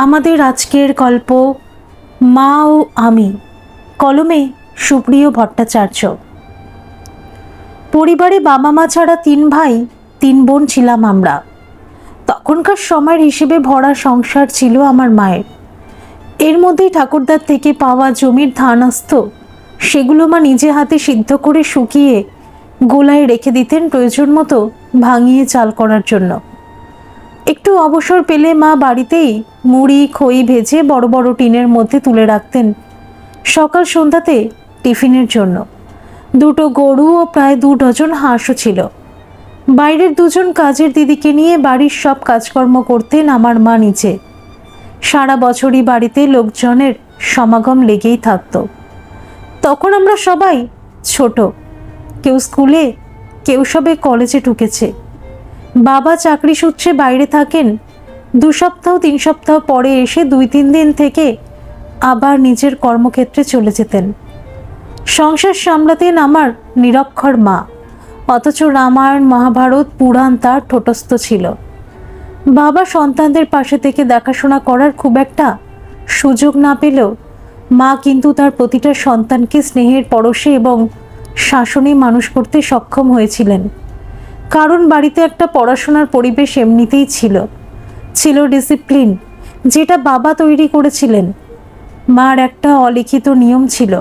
আমাদের আজকের গল্প মা ও আমি, কলমে সুপ্রিয় ভট্টাচার্য। পরিবারে বাবা মা ছাড়া 3 ভাই 3 বোন ছিলাম আমরা। তখনকার সময়ের হিসেবে ভরা সংসার ছিল আমার মায়ের। এর মধ্যেই ঠাকুরদার থেকে পাওয়া জমির ধান আসত, সেগুলো মা নিজে হাতে সিদ্ধ করে শুকিয়ে গোলায় রেখে দিতেন প্রয়োজন মতো ভাঙিয়ে চাল করার জন্য। একটু অবসর পেলে মা বাড়িতেই মুড়ি খই ভেজে বড় বড় টিনের মধ্যে তুলে রাখতেন সকাল সন্ধ্যাতে টিফিনের জন্য। 2টো গরু ও প্রায় 2 ডজন হাঁসও ছিল। বাইরের 2 জন কাজের দিদিকে নিয়ে বাড়ির সব কাজকর্ম করতেন আমার মা নিজে। সারা বছরই বাড়িতে লোকজনের সমাগম লেগেই থাকত। তখন আমরা সবাই ছোট, কেউ স্কুলে, কেউ সবে কলেজে ঢুকেছে। বাবা চাকরি সূত্রে বাইরে থাকেন। 2 সপ্তাহ 3 সপ্তাহ পরে এসে 2-3 দিন থেকে আবার নিজের কর্মক্ষেত্রে চলে যেতেন। সংসার সামলাতেন আমার নিরক্ষর মা, অথচ রামায়ণ মহাভারত পুরাণ তার ঠোঁটস্থ ছিল। বাবা সন্তানদের পাশে থেকে দেখাশোনা করার খুব একটা সুযোগ না পেলেও মা কিন্তু তার প্রতিটা সন্তানকে স্নেহের পরশে এবং শাসনে মানুষ করতে সক্ষম হয়েছিলেন। কারণ বাড়িতে একটা পড়াশোনার পরিবেশ এমনিতেই ছিল ডিসিপ্লিন, যেটা বাবা তৈরি করেছিলেন। মার একটা অলিখিত নিয়ম ছিল,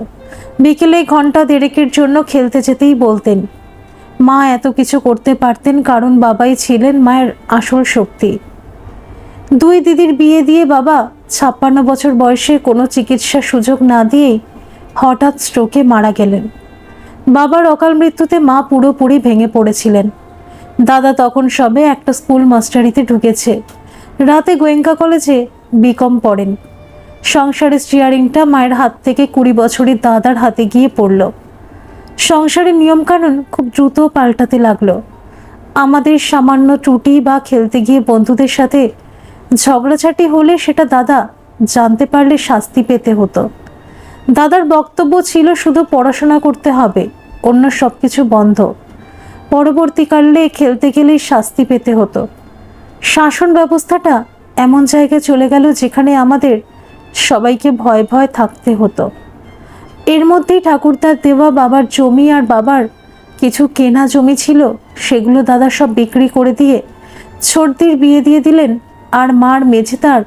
বিকেলে ঘন্টা 1.5-এর জন্য খেলতে যেতেই বলতেন। মা এত কিছু করতে পারতেন কারণ বাবাই ছিলেন মায়ের আসল শক্তি। 2 দিদির বিয়ে দিয়ে বাবা 56 বছর বয়সে কোনো চিকিৎসার সুযোগ না দিয়েই হঠাৎ স্ট্রোকে মারা গেলেন। বাবার অকাল মৃত্যুতে মা পুরোপুরি ভেঙে পড়েছিলেন। দাদা তখন সবে একটা স্কুল মাস্টারিতে ঢুকেছে, রাতে গোয়েঙ্কা কলেজে বিকম পড়েন। সংসারের স্টিয়ারিংটা মায়ের হাত থেকে 20 বছরের দাদার হাতে গিয়ে পড়ল। সংসারের নিয়মকানুন খুব দ্রুত পাল্টাতে লাগলো। আমাদের সামান্য ত্রুটি বা খেলতে গিয়ে বন্ধুদের সাথে ঝগড়াঝাটি হলে সেটা দাদা জানতে পারলে শাস্তি পেতে হতো। দাদার বক্তব্য ছিল শুধু পড়াশোনা করতে হবে, অন্য সব কিছু বন্ধ। পরবর্তীকালে খেলতে গেলেই শাস্তি পেতে হতো। শাসন ব্যবস্থাটা এমন জায়গায় চলে গেল যেখানে আমাদের সবাইকে ভয় ভয় থাকতে হতো। এর মধ্যেই ঠাকুরদার দেওয়া বাবার জমি আর বাবার কিছু কেনা জমি ছিল, সেগুলো দাদা সব বিক্রি করে দিয়ে ছোটদের বিয়ে দিয়ে দিলেন। আর মার মেঝেদার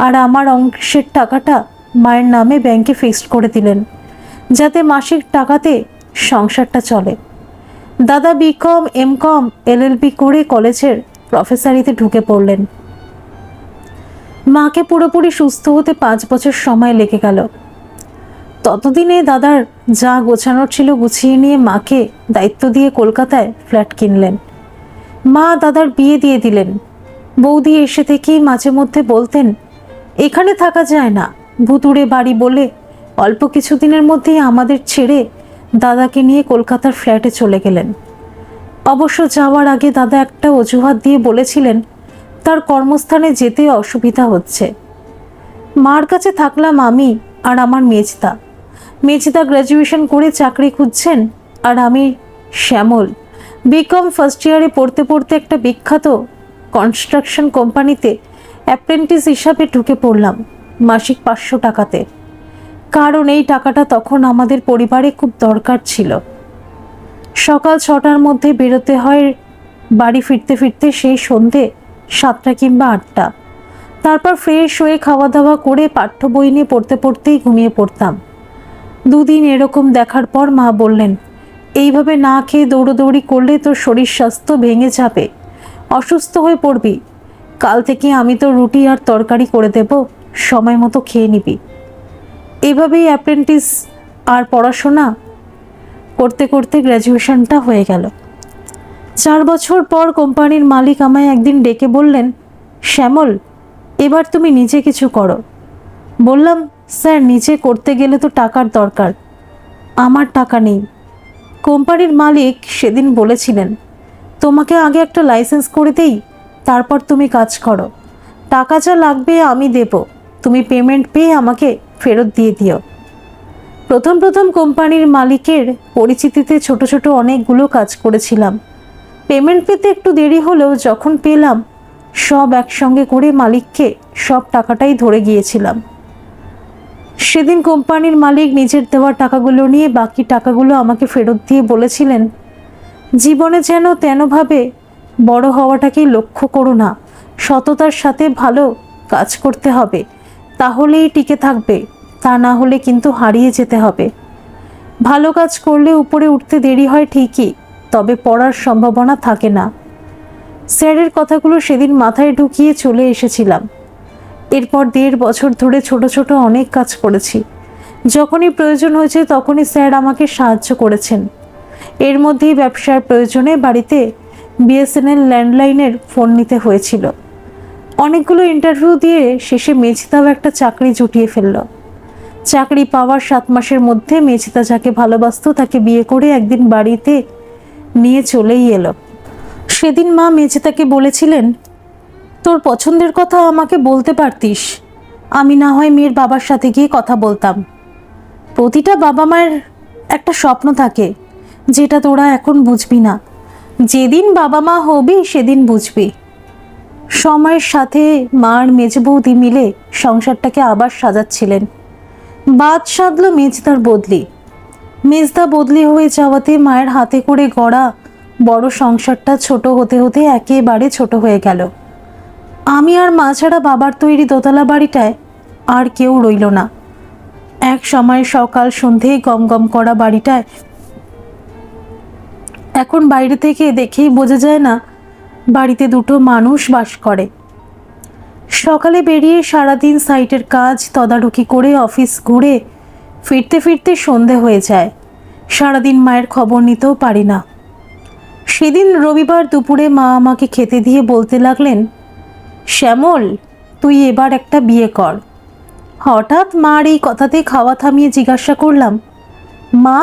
আর আমার অংশের টাকাটা মায়ের নামে ব্যাংকে ফিক্সড করে দিলেন, যাতে মাসিক টাকাতে সংসারটা চলে। দাদা বিকম, এমকম, এলএলবি করে কলেজের প্রফেসরিতে ঢুকে পড়লেন। মাকে পুরোপুরি সুস্থ হতে 5 বছর সময় লেগে গেল। ততদিনে দাদার যা গোছানোর ছিল গুছিয়ে নিয়ে মাকে দায়িত্ব দিয়ে কলকাতায় ফ্ল্যাট কিনলেন। মা দাদার বিয়ে দিয়ে দিলেন। বৌদি এসে থেকেই মাঝে মধ্যে বলতেন, এখানে থাকা যায় না, ভুতুড়ে বাড়ি বলে অল্প কিছুদিনের মধ্যেই আমাদের ছেড়ে দাদাকে নিয়ে কলকাতার ফ্ল্যাটে চলে গেলেন। অবশ্য যাওয়ার আগে দাদা একটা অজুহাত দিয়ে বলেছিলেন তার কর্মস্থানে যেতে অসুবিধা হচ্ছে। মার কাছে থাকলাম আমি আর আমার মেজদা গ্র্যাজুয়েশন করে চাকরি খুঁজছেন, আর আমি শ্যামল বিকম ফার্স্ট ইয়ারে পড়তে পড়তে একটা বিখ্যাত কনস্ট্রাকশন কোম্পানিতে অ্যাপ্রেন্টিস হিসাবে ঢুকে পড়লাম মাসিক 500 টাকাতে। কারণ এই টাকাটা তখন আমাদের পরিবারে খুব দরকার ছিল। সকাল 6টার মধ্যে বেরোতে হয়, বাড়ি ফিরতে ফিরতে সেই সন্ধে 7টা কিংবা 8টা। তারপর ফ্রেশ হয়ে খাওয়া দাওয়া করে পাঠ্য বই নিয়ে পড়তে পড়তেই ঘুমিয়ে পড়তাম। 2 দিন এরকম দেখার পর মা বললেন, এইভাবে না খেয়ে দৌড়োদৌড়ি করলে তোর শরীর স্বাস্থ্য ভেঙে যাবে, অসুস্থ হয়ে পড়বি। কাল থেকে আমি তো রুটি আর তরকারি করে দেব, সময় মতো খেয়ে নিবি। এভাবেই অ্যাপ্রেন্টিস আর পড়াশোনা করতে করতে গ্র্যাজুয়েশনটা হয়ে গেল। 4 বছর পর কোম্পানির মালিক আমায় একদিন ডেকে বললেন, শ্যামল, এবার তুমি নিজে কিছু করো। বললাম, স্যার, নিজে করতে গেলে তো টাকার দরকার, আমার টাকা নেই। কোম্পানির মালিক সেদিন বলেছিলেন, তোমাকে আগে একটা লাইসেন্স করে দেই, তারপর তুমি কাজ করো। টাকা যা লাগবে আমি দেব, তুমি পেমেন্ট পেয়ে আমাকে ফেরত দিয়ে দিও। প্রথম কোম্পানির মালিকের পরিচিতিতে ছোট ছোট অনেকগুলো কাজ করেছিলাম। পেমেন্ট পেতে একটু দেরি হলেও যখন পেলাম সব একসঙ্গে করে মালিককে সব টাকাটাই ধরে গিয়েছিলাম। সেদিন কোম্পানির মালিক নিজের দেওয়া টাকাগুলো নিয়ে বাকি টাকাগুলো আমাকে ফেরত দিয়ে বলেছিলেন, জীবনে যেন তেনভাবে বড় হওয়াটাকেই লক্ষ্য করো না, সততার সাথে ভালো কাজ করতে হবে, তাহলেই টিকে থাকবে, তা না হলে কিন্তু হারিয়ে যেতে হবে। ভালো কাজ করলে উপরে উঠতে দেরি হয় ঠিকই, তবে পড়ার সম্ভাবনা থাকে না। স্যারের কথাগুলো সেদিন মাথায় ঢুকিয়ে চলে এসেছিলাম। এরপর 1.5 বছর ধরে ছোট ছোট অনেক কাজ করেছি। যখনই প্রয়োজন হয়েছে তখনই স্যার আমাকে সাহায্য করেছেন। এর মধ্যেই ব্যবসার প্রয়োজনে বাড়িতে বিএসএনএল ল্যান্ডলাইনের ফোন নিতে হয়েছিল। অনেকগুলো ইন্টারভিউ দিয়ে শেষে মেজদাও একটা চাকরি জুটিয়ে ফেলল। চাকরি পাওয়ার 7 মাসের মধ্যে মেজদা যাকে ভালোবাসত তাকে বিয়ে করে একদিন বাড়িতে নিয়ে চলেই এলো। সেদিন মা মেজদাকে বলেছিলেন, তোর পছন্দের কথা আমাকে বলতে পারতিস, আমি না হয় মেয়ের বাবার সাথে গিয়ে কথা বলতাম। প্রতিটা বাবা মায়ের একটা স্বপ্ন থাকে, যেটা তোরা এখন বুঝবি না, যেদিন বাবা মা হবি সেদিন বুঝবি। সময়ের সাথে মা আর মেজ বৌদি মিলে সংসারটাকে আবার সাজাচ্ছিলেন। বাদ সাধল মেজদার বদলি। মেজদা বদলি হয়ে যাওয়াতে মায়ের হাতে করে গড়া বড় সংসারটা ছোট হতে হতে একেবারে ছোট হয়ে গেল। আমি আর মা ছাড়া বাবার তৈরি দোতলা বাড়িটায় আর কেউ রইল না। এক সময় সকাল সন্ধে গম গম করা বাড়িটায় এখন বাইরে থেকে দেখেই বোঝা যায় না বাড়িতে দুটো মানুষ বাস করে। সকালে বেরিয়ে সারাদিন সাইটের কাজ তদারকি করে অফিস ঘুরে ফিরতে ফিরতে সন্ধে হয়ে যায়। সারাদিন মায়ের খবর নিতেও পারি না। সেদিন রবিবার দুপুরে মা আমাকে খেতে দিয়ে বলতে লাগলেন, শ্যামল, তুই এবার একটা বিয়ে কর। হঠাৎ মার এই কথাতে খাওয়া থামিয়ে জিজ্ঞাসা করলাম, মা,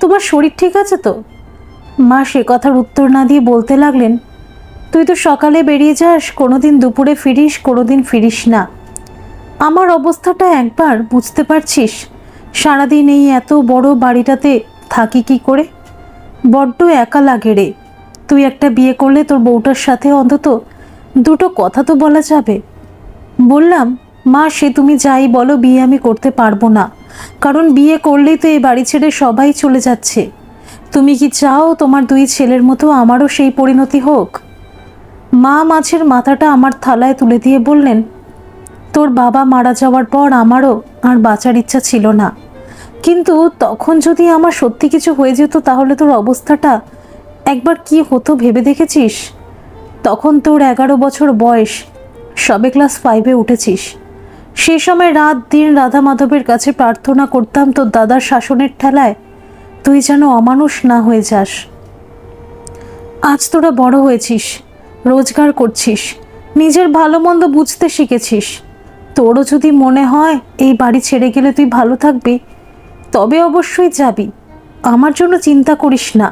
তোমার শরীর ঠিক আছে তো? মা সে কথার উত্তর না দিয়ে বলতে লাগলেন, তুই তো সকালে বেরিয়ে যাস, কোনোদিন দুপুরে ফিরিস, কোনোদিন ফিরিস না। আমার অবস্থাটা একবার বুঝতে পারছিস? সারাদিন এই এত বড় বাড়িটাতে থাকি কি করে? বড্ড একা লাগে রে। তুই একটা বিয়ে করলে তোর বউটার সাথে অন্তত দুটো কথা তো বলা যাবে। বললাম, মা, সে তুমি যাই বলো, বিয়ে আমি করতে পারবো না, কারণ বিয়ে করলেই তো এই বাড়ি ছেড়ে সবাই চলে যাচ্ছে। তুমি কি চাও তোমার 2 ছেলের মতো আমারও সেই পরিণতি হোক? মা মাছের মাথাটা আমার থালায় তুলে দিয়ে বললেন, তোর বাবা মারা যাওয়ার পর আমারও আর বাঁচার ইচ্ছা ছিল না, কিন্তু তখন যদি আমার সত্যি কিছু হয়ে যেত তাহলে তোর অবস্থাটা একবার কি হতো ভেবে দেখেছিস? তখন তোর 11 বছর বয়স, সবে ক্লাস 5-এ উঠেছিস। সে সময় রাত দিন রাধা মাধবের কাছে প্রার্থনা করতাম তোর দাদার শাসনের ঠেলায় তুই যেন অমানুষ না হয়ে যাস। আজ তোরা বড় হয়েছিস, রোজগার করছিস, নিজের ভালো মন্দ বুঝতে শিখেছিস। তোরও যদি মনে হয় এই বাড়ি ছেড়ে গেলে তুই ভালো থাকবি, তবে অবশ্যই যাবি। আমার জন্য চিন্তা করিস না।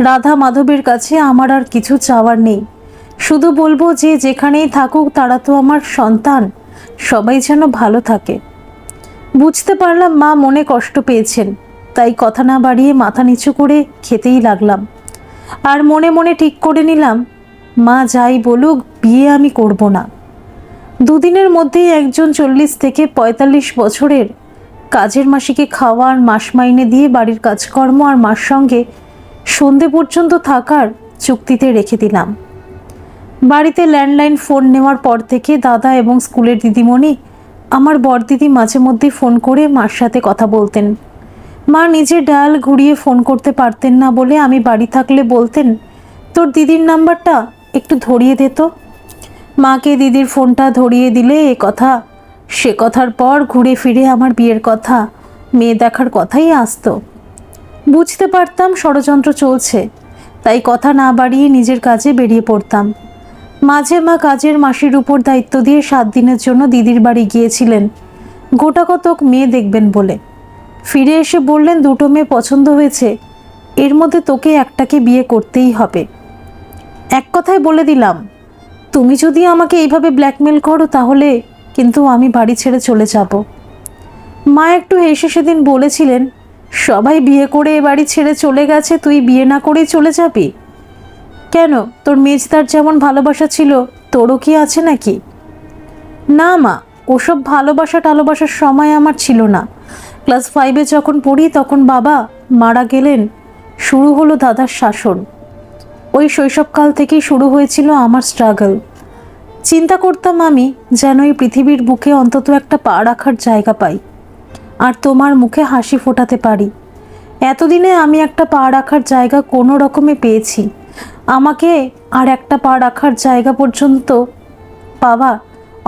রাধা মাধবের কাছে আমার আর কিছু চাওয়ার নেই। শুধু বলবো যে যেখানেই থাকুক তারা তো আমার সন্তান, সবাই যেন ভালো থাকে। বুঝতে পারলাম মা মনে কষ্ট পেয়েছেন, তাই কথা না বাড়িয়ে মাথা নিচু করে খেতেই লাগলাম। আর মনে মনে ঠিক করে নিলাম, মা যাই বলুক, বিয়ে আমি করব না। 2 দিনের মধ্যেই একজন 40 থেকে 45 বছরের কাজের মাসিকে খাওয়া আর মাস মাইনে দিয়ে বাড়ির কাজকর্ম আর মার সঙ্গে সন্ধে পর্যন্ত থাকার চুক্তিতে রেখে দিলাম। বাড়িতে ল্যান্ডলাইন ফোন নেওয়ার পর থেকে দাদা এবং স্কুলের দিদিমণি আমার বড়দিদি মাঝে মধ্যে ফোন করে মার সাথে কথা বলতেন। মা নিজে ডায়াল ঘুরিয়ে ফোন করতে পারতেন না বলে আমি বাড়ি থাকলে বলতেন, তোর দিদির নাম্বারটা একটু ধরিয়ে দে তো। মাকে দিদির ফোনটা ধরিয়ে দিলে এ কথা সে কথার পর ঘুরে ফিরে আমার বিয়ের কথা, মেয়ে দেখার কথাই আসতো। বুঝতে পারতাম ষড়যন্ত্র চলছে, তাই কথা না বাড়িয়ে নিজের কাজে বেরিয়ে পড়তাম। মাঝে মা কাজের মাসির উপর দায়িত্ব দিয়ে 7 দিনের জন্য দিদির বাড়ি গিয়েছিলেন গোটাকতক মেয়ে দেখবেন বলে। ফিরে এসে বললেন, 2টো মেয়ে পছন্দ হয়েছে, এর মধ্যে তোকে একটাকে বিয়ে করতেই হবে। এক কথায় বলে দিলাম, তুমি যদি আমাকে এইভাবে ব্ল্যাকমেল করো তাহলে কিন্তু আমি বাড়ি ছেড়ে চলে যাব। মা একটু হেসে সেদিন বলেছিলেন, সবাই বিয়ে করে এ বাড়ি ছেড়ে চলে গেছে, তুই বিয়ে না করেই চলে যাবি কেন? তোর মেজদার যেমন ভালোবাসা ছিল তোরও কি আছে নাকি? না মা, ওসব ভালোবাসার সময় আমার ছিল না। ক্লাস 5-এ যখন পড়ি তখন বাবা মারা গেলেন, শুরু হলো দাদার শাসন। ওই শৈশবকাল থেকেই শুরু হয়েছিল আমার স্ট্রাগল। চিন্তা করতাম আমি যেন এই পৃথিবীর বুকে অন্তত একটা পা রাখার জায়গা পাই, আর তোমার মুখে হাসি ফোটাতে পারি। এতদিনে আমি একটা পা রাখার জায়গা কোনো রকমে পেয়েছি। আমাকে আর একটা পা রাখার জায়গা পর্যন্ত বাবা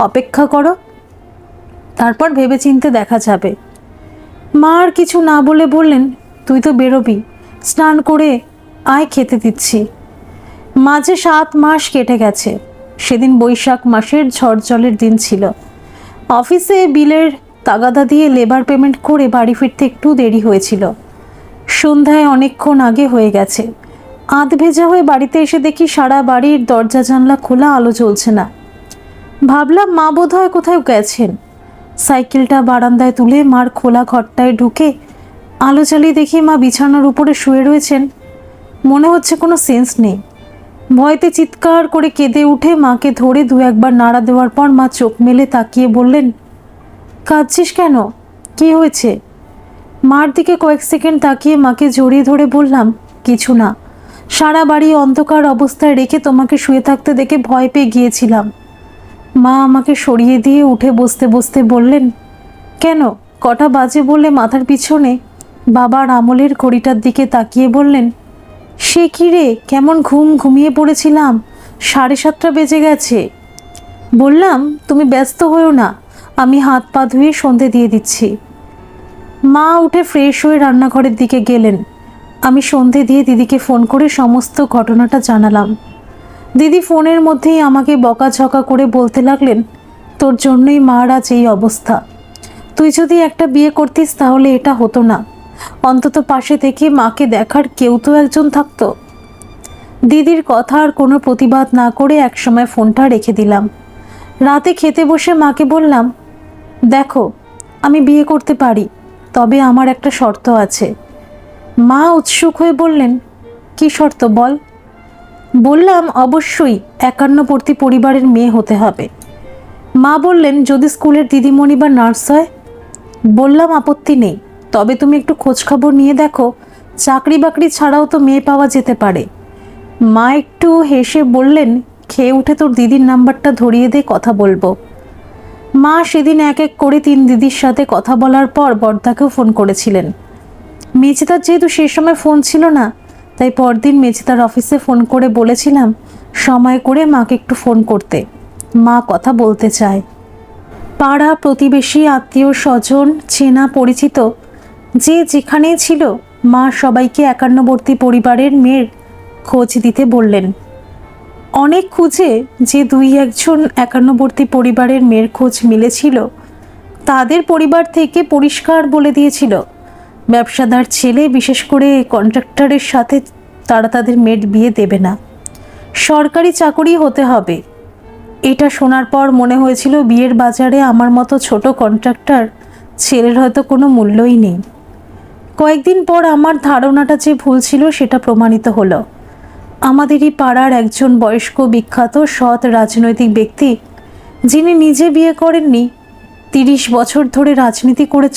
অপেক্ষা করো, তারপর ভেবেচিন্তে দেখা যাবে। মা আর কিছু না বলে বললেন, তুই তো বেরোবি, স্নান করে আয়, খেতে দিচ্ছি। মাঝে 7 মাস কেটে গেছে। সেদিন বৈশাখ মাসের ঝড় জলের দিন ছিল। অফিসে বিলের তাগাদা দিয়ে লেবার পেমেন্ট করে বাড়ি ফিরতে একটু দেরি হয়েছিল। সন্ধ্যায় অনেকক্ষণ আগে হয়ে গেছে। আধ ভেজা হয়ে বাড়িতে এসে দেখি সারা বাড়ির দরজা জানলা খোলা, আলো জ্বলছে না। ভাবলাম মা বোধহয় কোথাও গেছেন। সাইকেলটা বারান্দায় তুলে মার খোলা ঘরটায় ঢুকে আলো জ্বালিয়ে দেখি মা বিছানার উপরে শুয়ে রয়েছেন। মনে হচ্ছে কোনো সেন্স নেই। ভয়তে চিৎকার করে কেঁদে উঠে মাকে ধরে 2-1 নাড়া দেওয়ার পর মা চোখ মেলে তাকিয়ে বললেন, কাঁদছিস কেন? কি হয়েছে? মার দিকে কয়েক সেকেন্ড তাকিয়ে মাকে জড়িয়ে ধরে বললাম, কিছু না, সারা বাড়ি অন্ধকার অবস্থায় রেখে তোমাকে শুয়ে থাকতে দেখে ভয় পেয়ে গিয়েছিলাম। মা আমাকে সরিয়ে দিয়ে উঠে বসতে বসতে বললেন, কেন, কটা বাজে বলে মাথার পিছনে বাবার আমলের ঘড়িটার দিকে তাকিয়ে বললেন, সে কি রে, কেমন ঘুমিয়ে পড়েছিলাম, 7:30 বেজে গেছে। বললাম, তুমি ব্যস্ত হয়েও না, আমি হাত পা ধুয়ে সন্ধে দিয়ে দিচ্ছি। মা উঠে ফ্রেশ হয়ে রান্নাঘরের দিকে গেলেন। আমি সন্ধে দিয়ে দিদিকে ফোন করে সমস্ত ঘটনাটা জানালাম। দিদি ফোনের মধ্যেই আমাকে বকাঝকা করে বলতে লাগলেন, তোর জন্যই মার আজ এই অবস্থা। তুই যদি একটা বিয়ে করতিস তাহলে এটা হতো না। অন্তত পাশে থেকে মাকে দেখার কেউ তো একজন থাকতো। দিদির কথা আর কোনো প্রতিবাদ না করে একসময় ফোনটা রেখে দিলাম। রাতে খেতে বসে মাকে বললাম, দেখো, আমি বিয়ে করতে পারি, তবে আমার একটা শর্ত আছে। মা উৎসুক হয়ে বললেন, কি শর্ত বল? বললাম, অবশ্যই 51 পরিবারের মেয়ে হতে হবে। মা বললেন, যদি স্কুলের দিদিমণি বা নার্স হয়? বললাম, আপত্তি নেই, তবে তুমি একটু খোঁজখবর নিয়ে দেখো, চাকরি বাকরি ছাড়াও তো মেয়ে পাওয়া যেতে পারে। মা একটু হেসে বললেন, খেয়ে উঠে তোর দিদির নাম্বারটা ধরিয়ে দে, কথা বলবো। মা সেদিন 1-1 করে 3 দিদির সাথে কথা বলার পর বর্দাকেও ফোন করেছিলেন। মেজেদার যেহেতু সে সময় ফোন ছিল না, তাই পরদিন মেজেদার অফিসে ফোন করে বলেছিলাম সময় করে মাকে একটু ফোন করতে, মা কথা বলতে চায়। পাড়া প্রতিবেশী, আত্মীয় স্বজন, চেনা পরিচিত যে যেখানেই ছিল, মা সবাইকে 51 পরিবারের মেয়ের খোঁজ দিতে বললেন। অনেক খুঁজে যে 2-1 জন 51 পরিবারের মেয়ের খোঁজ মিলেছিল, তাদের পরিবার থেকে পরিষ্কার বলে দিয়েছিল, ব্যবসাদার ছেলে, বিশেষ করে কন্ট্রাক্টরের সাথে তারা তাদের মেয়ের বিয়ে দেবে না, সরকারি চাকরি হতে হবে। এটা শোনার পর মনে হয়েছিল বিয়ের বাজারে আমার মতো ছোট কন্ট্রাক্টর ছেলের হয়তো কোনো মূল্যই নেই। কয়েকদিন পর আমার ধারণাটা যে ভুল ছিল সেটা প্রমাণিত হলো। আমাদেরই পাড়ার একজন বয়স্ক, বিখ্যাত, সৎ রাজনৈতিক ব্যক্তি, যিনি নিজে বিয়ে করেননি, 30 বছর ধরে রাজনীতি করে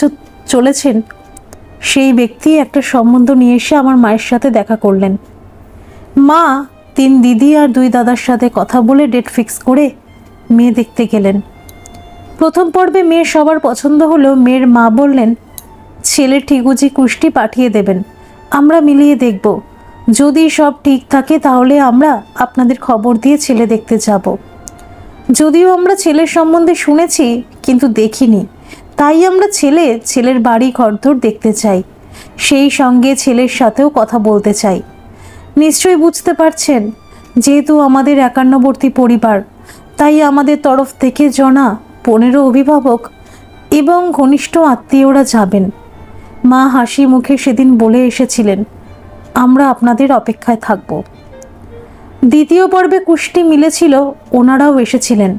চলেছেন, সেই ব্যক্তি একটা সম্বন্ধ নিয়ে এসে আমার মায়ের সাথে দেখা করলেন। মা 3 দিদি আর 2 দাদার সাথে কথা বলে ডেট ফিক্স করে মেয়ে দেখতে গেলেন। প্রথম পর্বে মেয়ে সবার পছন্দ হলেও মেয়ের মা বললেন, ছেলের ঠিকুজি কুষ্টি পাঠিয়ে দেবেন, আমরা মিলিয়ে দেখব, যদি সব ঠিক থাকে তাহলে আমরা আপনাদের খবর দিয়ে ছেলে দেখতে যাব। যদিও আমরা ছেলের সম্বন্ধে শুনেছি কিন্তু দেখিনি, তাই আমরা ছেলের বাড়ি ঘরদোর দেখতে চাই, সেই সঙ্গে ছেলের সাথেও কথা বলতে চাই। নিশ্চয়ই বুঝতে পারছেন, যেহেতু আমাদের 51 পরিবার, তাই আমাদের তরফ থেকে জনা 15 অভিভাবক এবং ঘনিষ্ঠ আত্মীয়রা যাবেন। মা হাসি মুখে সেদিন বলে এসেছিলেন, আমরা আপনাদের অপেক্ষায় থাকব। দ্বিতীয় পর্বে কুষ্টি মিলেছিল, ওনারাও এসেছিলেন।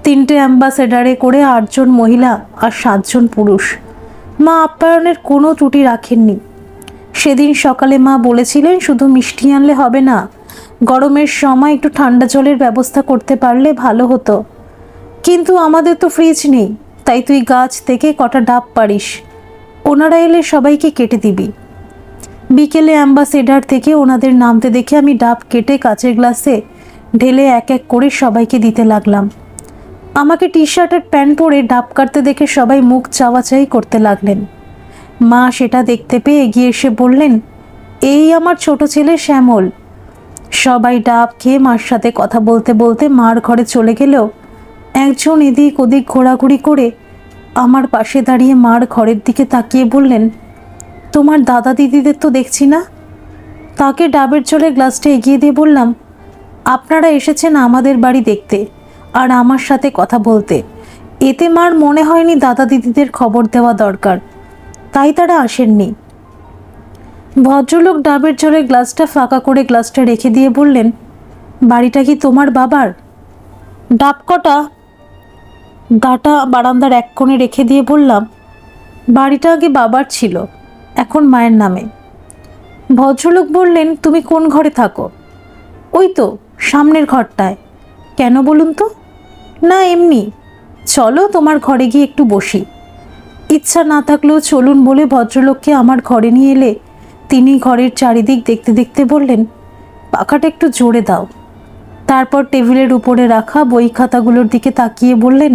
3টে অ্যাম্বাসেডারে করে 8 জন মহিলা আর 7 জন পুরুষ। মা আপ্যায়নের কোনো ত্রুটি রাখেননি। সেদিন সকালে মা বলেছিলেন, শুধু মিষ্টি আনলে হবে না, গরমের সময় একটু ঠান্ডা জলের ব্যবস্থা করতে পারলে ভালো হতো, কিন্তু আমাদের তো ফ্রিজ নেই। তাই তুই গাছ থেকে কটা ডাব পারিস, ওনারা এলে সবাইকে কেটে দিবি। বিকেলে অ্যাম্বাসেডার থেকে ওনাদের নামতে দেখে আমি ডাব কেটে কাচের গ্লাসে ঢেলে এক এক করে সবাইকে দিতে লাগলাম। আমাকে টি শার্ট আর প্যান্ট পরে ডাব কাটতে দেখে সবাই মুখ চাওয়াচাই করতে লাগলেন। মা সেটা দেখতে পেয়ে এগিয়ে এসে বললেন, এই আমার ছোট ছেলে শ্যামল। সবাই ডাব খেয়ে মার সাথে কথা বলতে বলতে মার ঘরে চলে গেলেও একজন এদিক ওদিক ঘোরাঘুরি করে আমার পাশে দাঁড়িয়ে মার ঘরের দিকে তাকিয়ে বললেন, তোমার দাদা দিদিদের তো দেখছি না। তাকে ডাবের জলের গ্লাসটা এগিয়ে দিয়ে বললাম, আপনারা এসেছেন আমাদের বাড়ি দেখতে আর আমার সাথে কথা বলতে, এতে মার মনে হয়নি দাদা দিদিদের খবর দেওয়া দরকার, তাই তারা আসেননি। ভদ্রলোক ডাবের জলের গ্লাসটা ফাঁকা করে গ্লাসটা রেখে দিয়ে বললেন, বাড়িটা কি তোমার বাবার? ডাব কটা গাটা বারান্দার এক কোণে রেখে দিয়ে বললাম, বাড়িটা আগে বাবার ছিল, এখন মায়ের নামে। ভদ্রলোক বললেন, তুমি কোন ঘরে থাকো? ওই তো সামনের ঘরটায়। কেন বলুন তো? না এমনি। চলো তোমার ঘরে গিয়ে একটু বসি। ইচ্ছা না থাকলেও চলুন বলে ভদ্রলোককে আমার ঘরে নিয়ে এলে তিনি ঘরের চারিদিক দেখতে দেখতে বললেন, পাখাটা একটু জোরে দাও। তারপর টেবিলের উপরে রাখা বই খাতাগুলোর দিকে তাকিয়ে বললেন,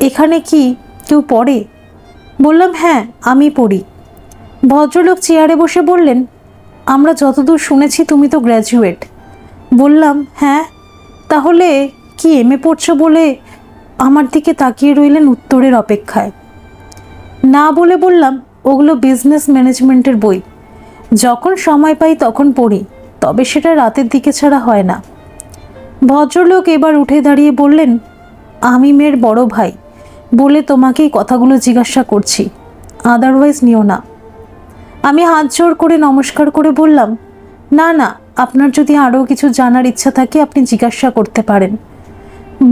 এখানে কি কেউ পড়ে? বললাম, হ্যাঁ আমি পড়ি। ভদ্রলোক চেয়ারে বসে বললেন, আমরা যতদূর শুনেছি তুমি তো গ্র্যাজুয়েট। বললাম, হ্যাঁ। তাহলে কি এমএ পড়ছো বলে আমার দিকে তাকিয়ে রইলেন উত্তরের অপেক্ষায়। না বলে বললাম, ওগুলো বিজনেস ম্যানেজমেন্টের বই, যখন সময় পাই তখন পড়ি, তবে সেটা রাতের দিকে ছাড়া হয় না। ভদ্রলোক এবার উঠে দাঁড়িয়ে বললেন, আমি মেয়ের বড় ভাই বলে তোমাকেই কথাগুলো জিজ্ঞাসা করছি, আদারওয়াইজ নিও না। আমি হাত জোড় করে নমস্কার করে বললাম, না না, আপনার যদি আরও কিছু জানার ইচ্ছা থাকে আপনি জিজ্ঞাসা করতে পারেন।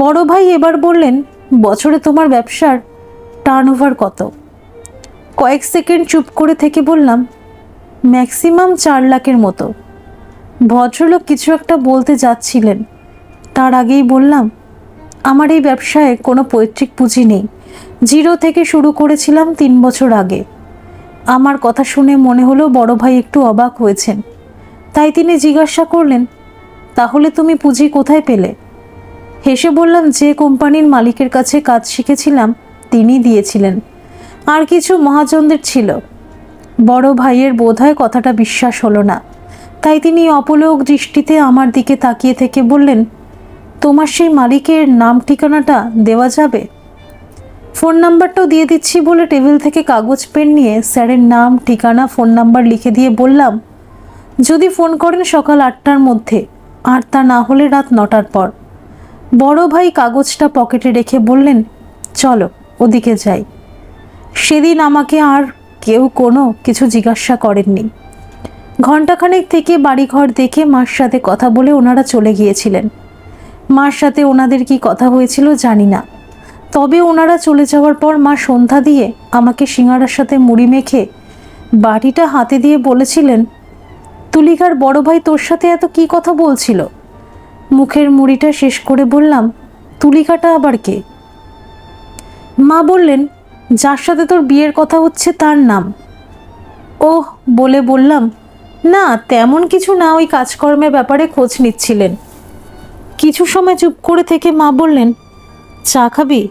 বড় ভাই এবার বললেন, বছরে তোমার ব্যবসার টার্নওভার কত? কয়েক সেকেন্ড চুপ করে থেকে বললাম, ম্যাক্সিমাম 4 লাখের মতো। ভদ্রলোক কিছু একটা বলতে যাচ্ছিলেন, তার আগেই বললাম, আমার এই ব্যবসায় কোনো পৈতৃক পুঁজি নেই, 0 থেকে শুরু করেছিলাম 3 বছর আগে। আমার কথা শুনে মনে হলো বড় ভাই একটু অবাক হয়েছেন, তাই তিনি জিজ্ঞাসা করলেন, তাহলে তুমি পুঁজি কোথায় পেলে? হেসে বললাম, যে কোম্পানির মালিকের কাছে কাজ শিখেছিলাম তিনি দিয়েছিলেন, আর কিছু মহাজনদের ছিল। বড় ভাইয়ের বোধহয় কথাটা বিশ্বাস হলো না, তাই তিনি অপলক দৃষ্টিতে আমার দিকে তাকিয়ে থেকে বললেন, তোমার সেই মালিকের নাম ঠিকানাটা দেওয়া যাবে? ফোন নাম্বারটাও দিয়ে দিচ্ছি বলে টেবিল থেকে কাগজ পেন নিয়ে স্যারের নাম ঠিকানা ফোন নাম্বার লিখে দিয়ে বললাম, যদি ফোন করেন সকাল 8টার মধ্যে, আর তা না হলে রাত 9টার পর। বড় ভাই কাগজটা পকেটে রেখে বললেন, চলো ওদিকে যাই। সেদিন আমাকে আর কেউ কোনো কিছু জিজ্ঞাসা করেননি। ঘণ্টাখানেক থেকে বাড়িঘর দেখে মার সাথে কথা বলে ওনারা চলে গিয়েছিলেন। মার সাথে ওনাদের কি কথা হয়েছিল জানি না, তবে ওনারা চলে যাওয়ার পর মা সন্ধ্যা দিয়ে আমাকে সিঙ্গারার সাথে মুড়ি মেখে বাটিটা হাতে দিয়ে বলেছিলেন, তুলিকার বড় ভাই তোর সাথে এত কি কথা বলছিল? মুখের মুড়িটা শেষ করে বললাম, তুলিকাটা আবার কে? মা বললেন, যার সাথে তোর বিয়ের কথা হচ্ছে তার নাম। ওহ বলে বললাম, না তেমন কিছু না, ওই কাজকর্মের ব্যাপারে খোঁজ নিচ্ছিলেন। কিছু সময় চুপ করে থেকে মা বললেন, চা খাবি?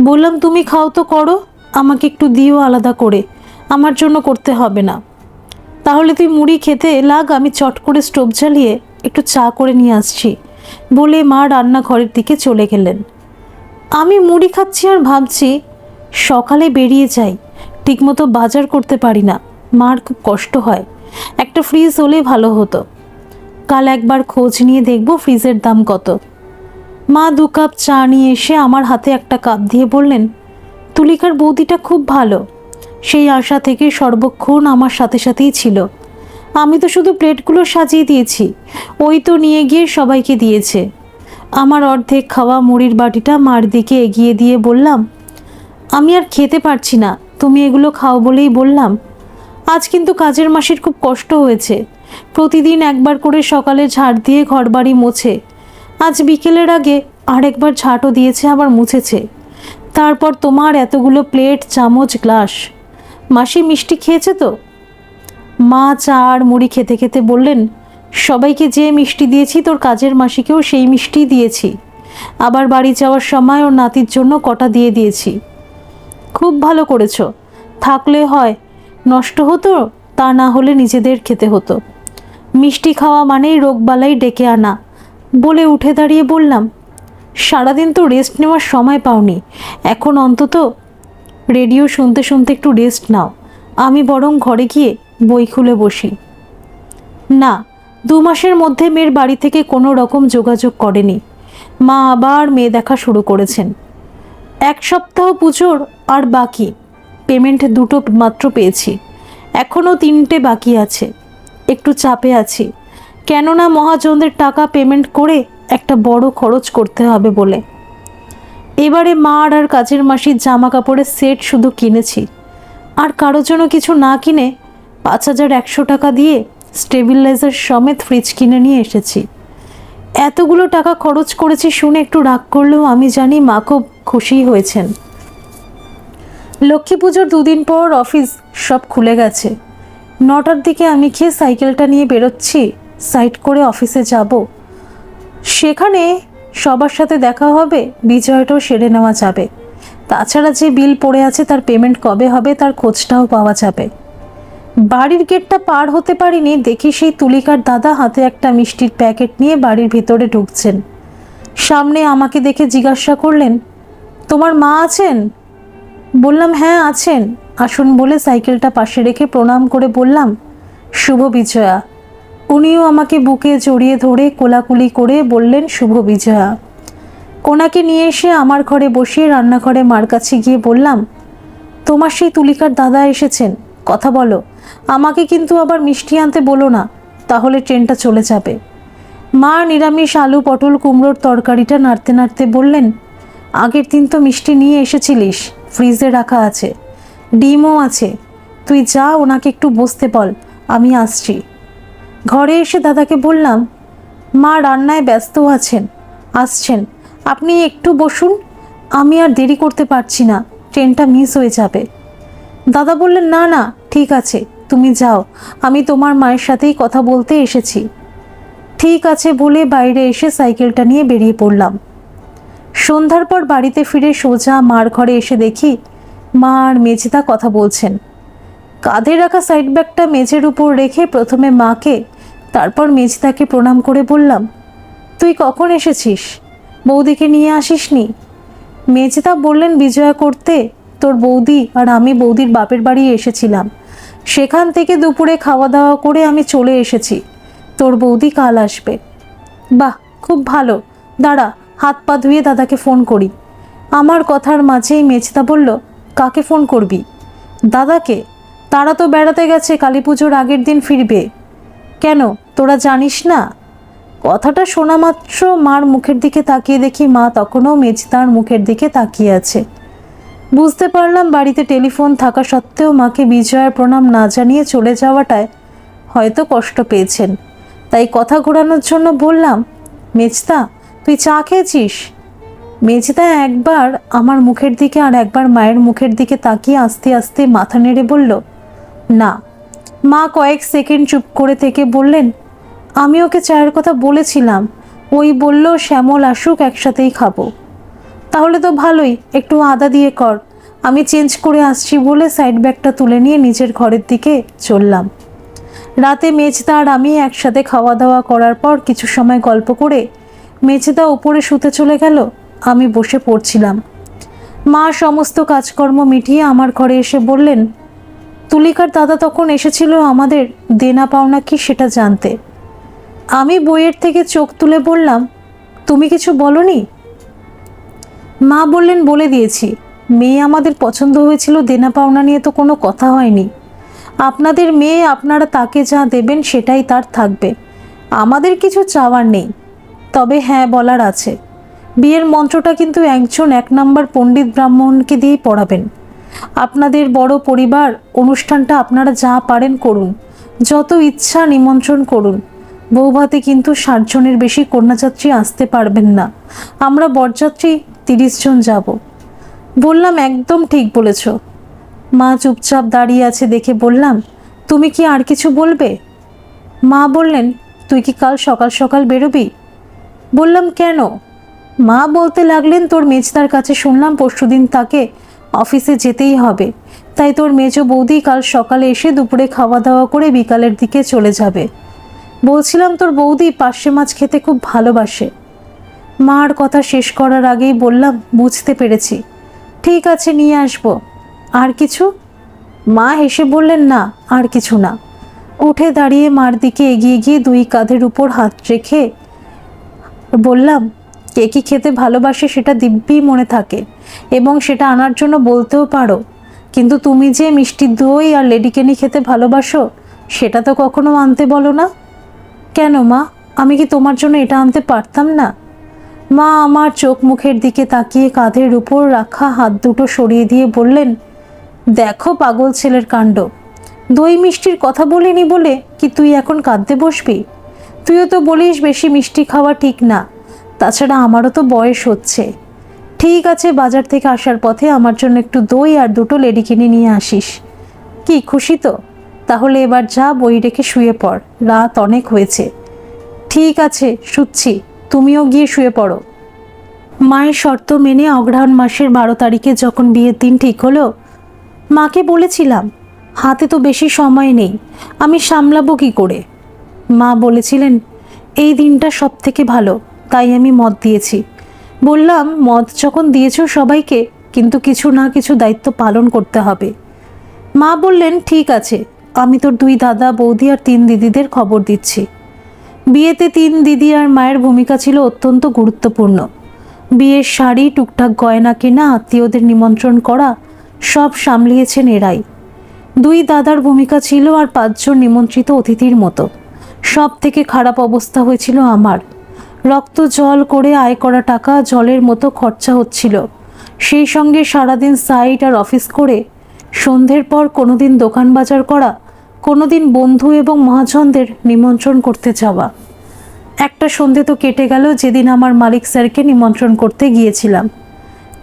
বললাম, তুমি খাও তো করো, আমাকে একটু দিও আলাদা করে, আমার জন্য করতে হবে না। তাহলে তুই মুড়ি খেতে লাগ, আমি চট করে স্টোভ জ্বালিয়ে একটু চা করে নিয়ে আসছি বলে মা রান্নাঘরের দিকে চলে গেলেন। আমি মুড়ি খাচ্ছি আর ভাবছি, সকালে বেরিয়ে যাই, ঠিকমতো বাজার করতে পারি না, মার খুব কষ্ট হয়, একটা ফ্রিজ হলে ভালো হতো। কাল একবার খোঁজ নিয়ে দেখব ফ্রিজের দাম কত। মা 2 কাপ চা নিয়ে এসে আমার হাতে একটা কাপ দিয়ে বললেন, তুলিকার বৌদিটা খুব ভালো, সেই আশা থেকে সর্বক্ষণ আমার সাথে সাথেই ছিল। আমি তো শুধু প্লেটগুলো সাজিয়ে দিয়েছি, ওই তো নিয়ে গিয়ে সবাইকে দিয়েছে। আমার অর্ধেক খাওয়া মুড়ির বাটিটা মার দিকে এগিয়ে দিয়ে বললাম, আমি আর খেতে পারছি না, তুমি এগুলো খাও বলেই বললাম। আজ কিন্তু কাজের মাসির খুব কষ্ট হয়েছে, প্রতিদিন একবার করে সকালে ঝাড় দিয়ে ঘরবাড়ি মোছে। আজ বিকেলের আগে আরেকবার ঝাঁটও দিয়েছে, আবার মুছেছে। তারপর তোমার এতগুলো প্লেট, চামচ, গ্লাস। মাসি মিষ্টি খেয়েছে তো? মা চা আর মুড়ি খেতে খেতে বললেন, সবাইকে যে মিষ্টি দিয়েছি তোর কাজের মাসিকেও সেই মিষ্টিই দিয়েছি। আবার বাড়ি যাওয়ার সময় ওর নাতির জন্য কটা দিয়ে দিয়েছি। খুব ভালো করেছ। থাকলে হয় নষ্ট হতো, তা না হলে নিজেদের খেতে হতো। মিষ্টি খাওয়া মানেই রোগবালাই ডেকে আনা। বলে উঠে দাঁড়িয়ে বললাম, সারাদিন তো রেস্ট নেওয়ার সময় পাওনি, এখন অন্তত রেডিও শুনতে শুনতে একটু রেস্ট নাও। আমি বরং ঘরে গিয়ে বই খুলে বসি। না, 2 মাসের মধ্যে মেয়ের বাড়ি থেকে কোনো রকম যোগাযোগ করেনি। মা আবার মেয়ে দেখা শুরু করেছেন। 1 সপ্তাহ পুজোর আর বাকি। পেমেন্ট 2টো মাত্র পেয়েছি, এখনও 3টে বাকি আছে। একটু চাপে আছি, কেননা মহাজনদের টাকা পেমেন্ট করে একটা বড় খরচ করতে হবে বলে। এবারে মার আর কাজের মাসির জামা কাপড়ের সেট শুধু কিনেছি, আর কারোর জন্য কিছু না কিনে 5100 টাকা দিয়ে স্টেবিলাইজার সমেত ফ্রিজ কিনে নিয়ে এসেছি। এতগুলো টাকা খরচ করেছি শুনে একটু রাগ করলেও আমি জানি মা খুব খুশি হয়েছেন। লক্ষ্মী পুজোর 2 দিন পর অফিস সব খুলে গেছে। 9টার দিকে আমি খেয়ে সাইকেলটা নিয়ে বেরোচ্ছি, সাইড করে অফিসে যাব। সেখানে সবার সাথে দেখা হবে, বিজয়টাও সেরে নেওয়া যাবে। তাছাড়া যে বিল পড়ে আছে তার পেমেন্ট কবে হবে তার খোঁজটাও পাওয়া যাবে। বাড়ির গেটটা পার হতে পারিনি, দেখি সেই তুলিকার দাদা হাতে একটা মিষ্টির প্যাকেট নিয়ে বাড়ির ভিতরে ঢুকছেন। সামনে আমাকে দেখে জিজ্ঞাসা করলেন, তোমার মা আছেন? বললাম, হ্যাঁ আছেন, আসুন বলে সাইকেলটা পাশে রেখে প্রণাম করে বললাম, শুভ বিজয়া। উনিও আমাকে বুকে জড়িয়ে ধরে কোলাকুলি করে বললেন, শুভ বিজয়া। কোনাকে নিয়ে এসে আমার ঘরে বসিয়ে রান্নাঘরে মার কাছে গিয়ে বললাম, তোমার সেই তুলিকার দাদা এসেছেন, কথা বলো। আমাকে কিন্তু আবার মিষ্টি আনতে বলো না, তাহলে ট্রেনটা চলে যাবে। মা নিরামিষ আলু পটল কুমড়োর তরকারিটা নাড়তে নাড়তে বললেন, আগের দিন তো মিষ্টি নিয়ে এসেছিলিস, ফ্রিজে রাখা আছে, ডিমও আছে। তুই যা, ওনাকে একটু বসতে বল, আমি আসছি। ঘরে এসে দাদাকে বললাম, মা রান্নায় ব্যস্ত আসছেন, আপনি একটু বসুন, আমি আর দেরি করতে পারছি না, ট্রেনটা মিস হয়ে যাবে। দাদা বললেন, না না ঠিক আছে, তুমি যাও, আমি তোমার মায়ের সাথেই কথা বলতে এসেছি। ঠিক আছে বলে বাইরে এসে সাইকেলটা নিয়ে বেরিয়ে পড়লাম। সন্ধ্যার পর বাড়িতে ফিরে সোজা মার ঘরে এসে দেখি মা আর মেজদা কথা বলছেন। কাঁধে রাখা সাইড ব্যাগটা মেঝের উপর রেখে প্রথমে মাকে, তারপর মেজদাকে প্রণাম করে বললাম, তুই কখন এসেছিস? বৌদিকে নিয়ে আসিসনি? মেজদা বললেন, বিজয়া করতে তোর বৌদি আর আমি বৌদির বাপের বাড়ি এসেছিলাম, সেখান থেকে দুপুরে খাওয়া দাওয়া করে আমি চলে এসেছি, তোর বৌদি কাল আসবে। বাহ, খুব ভালো, দাঁড়া হাত পা ধুয়ে দাদাকে ফোন করি। আমার কথার মাঝেই মেজদা বলল, কাকে ফোন করবি? দাদাকে, তারা তো বেড়াতে গেছে, কালী পুজোর আগের দিন ফিরবে। কেন, তোরা জানিস না? কথাটা শোনা মাত্র মার মুখের দিকে তাকিয়ে দেখি মা তখনও মেজদার মুখের দিকে তাকিয়ে আছে। বুঝতে পারলাম বাড়িতে টেলিফোন থাকা সত্ত্বেও মাকে বিজয়ার প্রণাম না জানিয়ে চলে যাওয়াটায় হয়তো কষ্ট পেয়েছেন। তাই কথা ঘোরানোর জন্য বললাম, মেজদা তুই চা খেয়েছিস? মেজদা একবার আমার মুখের দিকে আর একবার মায়ের মুখের দিকে তাকিয়ে আস্তে আস্তে মাথা নেড়ে বলল, না। মা কয়েক সেকেন্ড চুপ করে থেকে বললেন, আমি ওকে চায়ের কথা বলেছিলাম, ওই বলল শ্যামল আসুক একসাথেই খাবো। তাহলে তো ভালোই, একটু আদা দিয়ে কর, আমি চেঞ্জ করে আসছি বলে সাইড ব্যাগটা তুলে নিয়ে নিজের ঘরের দিকে চললাম। রাতে মেজদা আর আমি একসাথে খাওয়া দাওয়া করার পর কিছু সময় গল্প করে মেজদা উপরে শুতে চলে গেল, আমি বসে পড়ছিলাম। মা সমস্ত কাজকর্ম মিটিয়ে আমার ঘরে এসে বললেন, তুলিকার দাদা তখন এসেছিল আমাদের দেনা পাওনা কি সেটা জানতে। আমি বইয়ের থেকে চোখ তুলে বললাম, তুমি কিছু বলনি? মা বললেন, বলে দিয়েছি, মেয়ে আমাদের পছন্দ হয়েছিল, দেনা পাওনা নিয়ে তো কোনো কথা হয়নি। আপনাদের মেয়ে, আপনারা তাকে যা দেবেন সেটাই তার থাকবে, আমাদের কিছু চাওয়ার নেই। তবে হ্যাঁ বলার আছে, বিয়ের মন্ত্রটা কিন্তু একজন 1 নম্বর পণ্ডিত ব্রাহ্মণকে দিয়েই পড়াবেন। আপনাদের বড় পরিবার, অনুষ্ঠানটা আপনারা যা পারেন করুন, যত ইচ্ছা নিমন্ত্রণ করুন, বৌভাতে কিন্তু 60 জনের বেশি কন্যাযাত্রী আসতে পারবেন না। আমরা বরযাত্রী 30 জন যাব। বললাম, একদম ঠিক বলেছ। মা চুপচাপ দাঁড়িয়ে আছে দেখে বললাম, তুমি কি আর কিছু বলবে? মা বললেন, তুই কি কাল সকাল সকাল বেরোবি? বললাম, কেন? মা বলতে লাগলেন, তোর মেজদার কাছে শুনলাম পরশুদিন তাকে অফিসে যেতেই হবে, তাই তোর মেজ বৌদি কাল সকালে এসে দুপুরে খাওয়া দাওয়া করে বিকালের দিকে চলে যাবে। বলছিলাম তোর বৌদি পার্শে মাছ খেতে খুব ভালোবাসে। মার কথা শেষ করার আগেই বললাম, বুঝতে পেরেছি, ঠিক আছে নিয়ে আসবো। আর কিছু? মা হেসে বললেন, না আর কিছু না। উঠে দাঁড়িয়ে মার দিকে এগিয়ে গিয়ে 2 কাঁধের উপর হাত রেখে বললাম, কে কি খেতে ভালোবাসে সেটা দিব্যি মনে থাকে এবং সেটা আনার জন্য বলতেও পারো, কিন্তু তুমি যে মিষ্টি দই আর লেডিকেনি খেতে ভালোবাসো সেটা তো কখনো আনতে বলো না। কেন মা, আমি কি তোমার জন্য এটা আনতে পারতাম না? মা আমার চোখ মুখের দিকে তাকিয়ে কাঁধের উপর রাখা হাত দুটো সরিয়ে দিয়ে বললেন, দেখো পাগল ছেলের কাণ্ড, দই মিষ্টির কথা বলিনি বলে কি তুই এখন কাঁদতে বসবি? তুইও তো বলিস বেশি মিষ্টি খাওয়া ঠিক না, তাছাড়া আমারও তো বয়স হচ্ছে। ঠিক আছে, বাজার থেকে আসার পথে আমার জন্য একটু দই আর 2 লেডি কিনে নিয়ে আসিস। কি খুশি তো? তাহলে এবার যা, বই রেখে শুয়ে পড়, রাত অনেক হয়েছে। ঠিক আছে, শুচ্ছি, তুমিও গিয়ে শুয়ে পড়ো। মায়ের শর্ত মেনে অগ্রহায়ণ মাসের 12 তারিখে যখন বিয়ের দিন ঠিক হলো, মাকে বলেছিলাম, হাতে তো বেশি সময় নেই, আমি সামলাবো কি করে। মা বলেছিলেন, এই দিনটা সব থেকে ভালো, তাই আমি মত দিয়েছি। বললাম, মত যখন দিয়েছ সবাইকে, কিন্তু কিছু না কিছু দায়িত্ব পালন করতে হবে। মা বললেন, ঠিক আছে, আমি তোর 2 দাদা বৌদি আর 3 দিদিদের খবর দিচ্ছি। বিয়েতে 3 দিদি আর মায়ের ভূমিকা ছিল অত্যন্ত গুরুত্বপূর্ণ। বিয়ের শাড়ি, টুকটাক গয়না কেনা, আত্মীয়দের নিমন্ত্রণ করা, সব সামলিয়েছেন এরাই। 2 দাদার ভূমিকা ছিল আর 5 জন নিমন্ত্রিত অতিথির মতো। সব থেকে খারাপ অবস্থা হয়েছিল আমার। রক্ত জল করে আয় করা টাকা জলের মতো খরচা হচ্ছিল, সেই সঙ্গে সারাদিন সাইট আর অফিস করে সন্ধ্যের পর কোনোদিন দোকান বাজার করা, কোনোদিন বন্ধু এবং মহাজনদের নিমন্ত্রণ করতে যাওয়া। একটা সন্ধে তো কেটে গেল যেদিন আমার মালিক স্যারকে নিমন্ত্রণ করতে গিয়েছিলাম।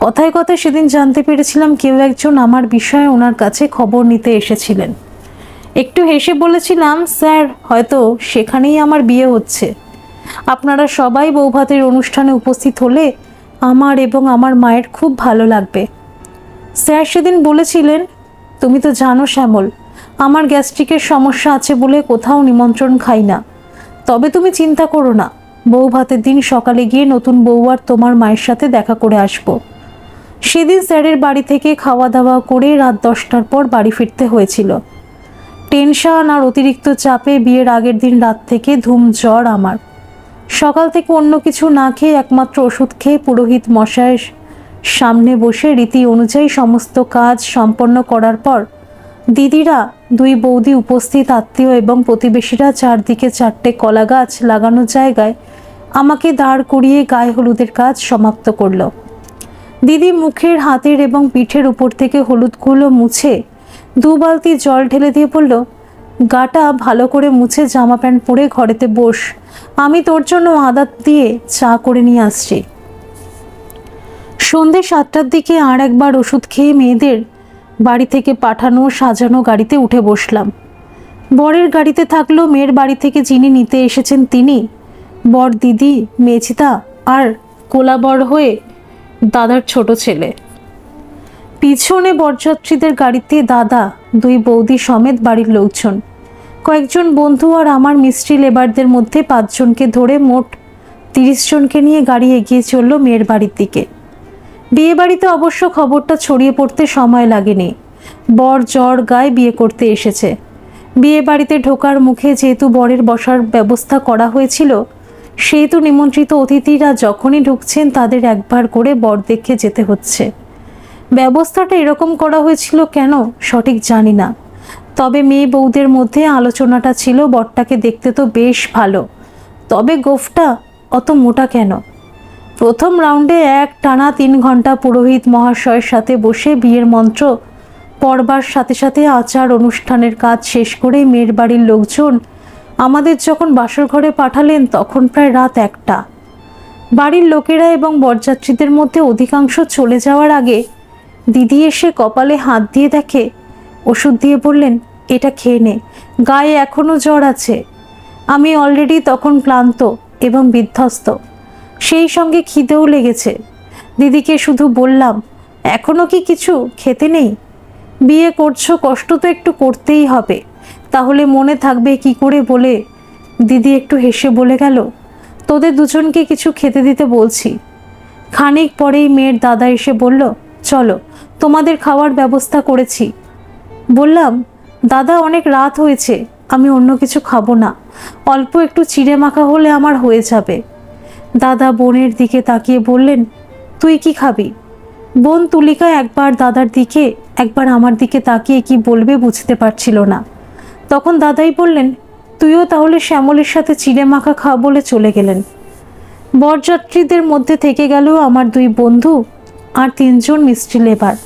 কথায় কথায় সেদিন জানতে পেরেছিলাম কেউ একজন আমার বিষয়ে ওনার কাছে খবর নিতে এসেছিলেন। একটু হেসে বলেছিলাম, স্যার, হয়তো সেখানেই আমার বিয়ে হচ্ছে। আপনারা সবাই বৌভাতের অনুষ্ঠানে উপস্থিত হলে আমার এবং আমার মায়ের খুব ভালো লাগবে। স্যার সেদিন বলেছিলেন, তুমি তো জানো শ্যামল, আমার গ্যাস্ট্রিকের সমস্যা আছে বলে কোথাও নিমন্ত্রণ খাই না। তবে তুমি চিন্তা করো না, বৌভাতের দিন সকালে গিয়ে নতুন বউ আর তোমার মায়ের সাথে দেখা করে আসবো। সেদিন স্যারের বাড়ি থেকে খাওয়া দাওয়া করে রাত 10টার পর বাড়ি ফিরতে হয়েছিল। টেনশন আর অতিরিক্ত চাপে বিয়ের আগের দিন রাত থেকে ধুম জ্বর আমার। সকাল থেকে অন্য কিছু না খেয়ে একমাত্র ওষুধ খেয়ে পুরোহিত মশাইয়ের সামনে বসে রীতি অনুযায়ী সমস্ত কাজ সম্পন্ন করার পর দিদিরা, 2 বৌদি, উপস্থিত আত্মীয় এবং প্রতিবেশীরা চারদিকে 4টে কলা গাছ লাগানো জায়গায় আমাকে দাঁড় করিয়ে গায়ে হলুদের কাজ সমাপ্ত করল। দিদি মুখের, হাতের এবং পিঠের উপর থেকে হলুদগুলো মুছে 2 বালতি জল ঢেলে দিয়ে বলল, গাটা ভালো করে মুছে জামা প্যান্ট পরে ঘরেতে বস, আমি তোর জন্য আদা দিয়ে চা করে নিয়ে আসছি। সন্ধ্যে 7টার দিকে আর একবার ওষুধ খেয়ে মেয়েদের বাড়ি থেকে পাঠানো সাজানো গাড়িতে উঠে বসলাম। বরের গাড়িতে থাকলো মেয়ের বাড়ি থেকে যিনি নিতে এসেছেন তিনি, বর দিদি, মেজদা আর কোলাবর হয়ে দাদার ছোট ছেলে। পিছনে বরযাত্রীদের গাড়িতে দাদা, 2 বৌদি সমেত বাড়ির লোকজন, কয়েকজন বন্ধু আর আমার মিস্ত্রি লেবারদের মধ্যে 5 জনকে ধরে মোট 30 জনকে নিয়ে গাড়ি এগিয়ে চলল মেয়ের বাড়ির দিকে। বিয়ে বাড়িতে অবশ্য খবরটা ছড়িয়ে পড়তে সময় লাগেনি। বর জ্বর গায়ে বিয়ে করতে এসেছে। বিয়ে বাড়িতে ঢোকার মুখে যেহেতু বরের বসার ব্যবস্থা করা হয়েছিল, সেহেতু নিমন্ত্রিত অতিথিরা যখনই ঢুকছেন তাদের একবার করে বর দেখে যেতে হচ্ছে। ব্যবস্থাটা এরকম করা হয়েছিল কেন সঠিক জানি না, তবে মেয়ে বউদের মধ্যে আলোচনাটা ছিল বরটাকে দেখতে তো বেশ ভালো, তবে গোফটা অত মোটা কেন। প্রথম রাউন্ডে এক টানা 3 ঘন্টা পুরোহিত মহাশয়ের সাথে বসে বিয়ের মন্ত্র পড়বার সাথে সাথে আচার অনুষ্ঠানের কাজ শেষ করে মেয়ের বাড়ির লোকজন আমাদের যখন বাসর ঘরে পাঠালেন তখন প্রায় রাত 1টা। বাড়ির লোকেরা এবং বরযাত্রীদের মধ্যে অধিকাংশ চলে যাওয়ার আগে দিদি এসে কপালে হাত দিয়ে দেখে, ওষুধ দিয়ে বললেন, এটা খেয়ে নে, গায়ে এখনও জ্বর আছে। আমি অলরেডি তখন ক্লান্ত এবং বিধ্বস্ত, সেই সঙ্গে খিদেও লেগেছে। দিদিকে শুধু বললাম, এখনও কি কিছু খেতে নেই? বিয়ে করছো, কষ্ট তো একটু করতেই হবে, তাহলে মনে থাকবে কি করে বলে দিদি একটু হেসে বলে গেল, তোদের দুজনকে কিছু খেতে দিতে বলছি। খানিক পরেই মেয়ের দাদা এসে বলল, চলো, তোমাদের খাওয়ার ব্যবস্থা করেছি। বললাম, দাদা অনেক রাত হয়েছে, আমি অন্য কিছু খাবো না, অল্প একটু চিড়ে মাখা হলে আমার হয়ে যাবে। দাদা বোনের দিকে তাকিয়ে বললেন, তুই কি খাবি? বোন তুলিকা একবার দাদার দিকে একবার আমার দিকে তাকিয়ে কি বলবে বুঝতে পারছিল না। তখন দাদাই বললেন, তুইও তাহলে শ্যামলের সাথে চিড়ে মাখা খা বলে চলে গেলেন। বরযাত্রীদের মধ্যে থেকে গেল আমার 2 বন্ধু আর 3 জন মিস্ত্রি লেবার।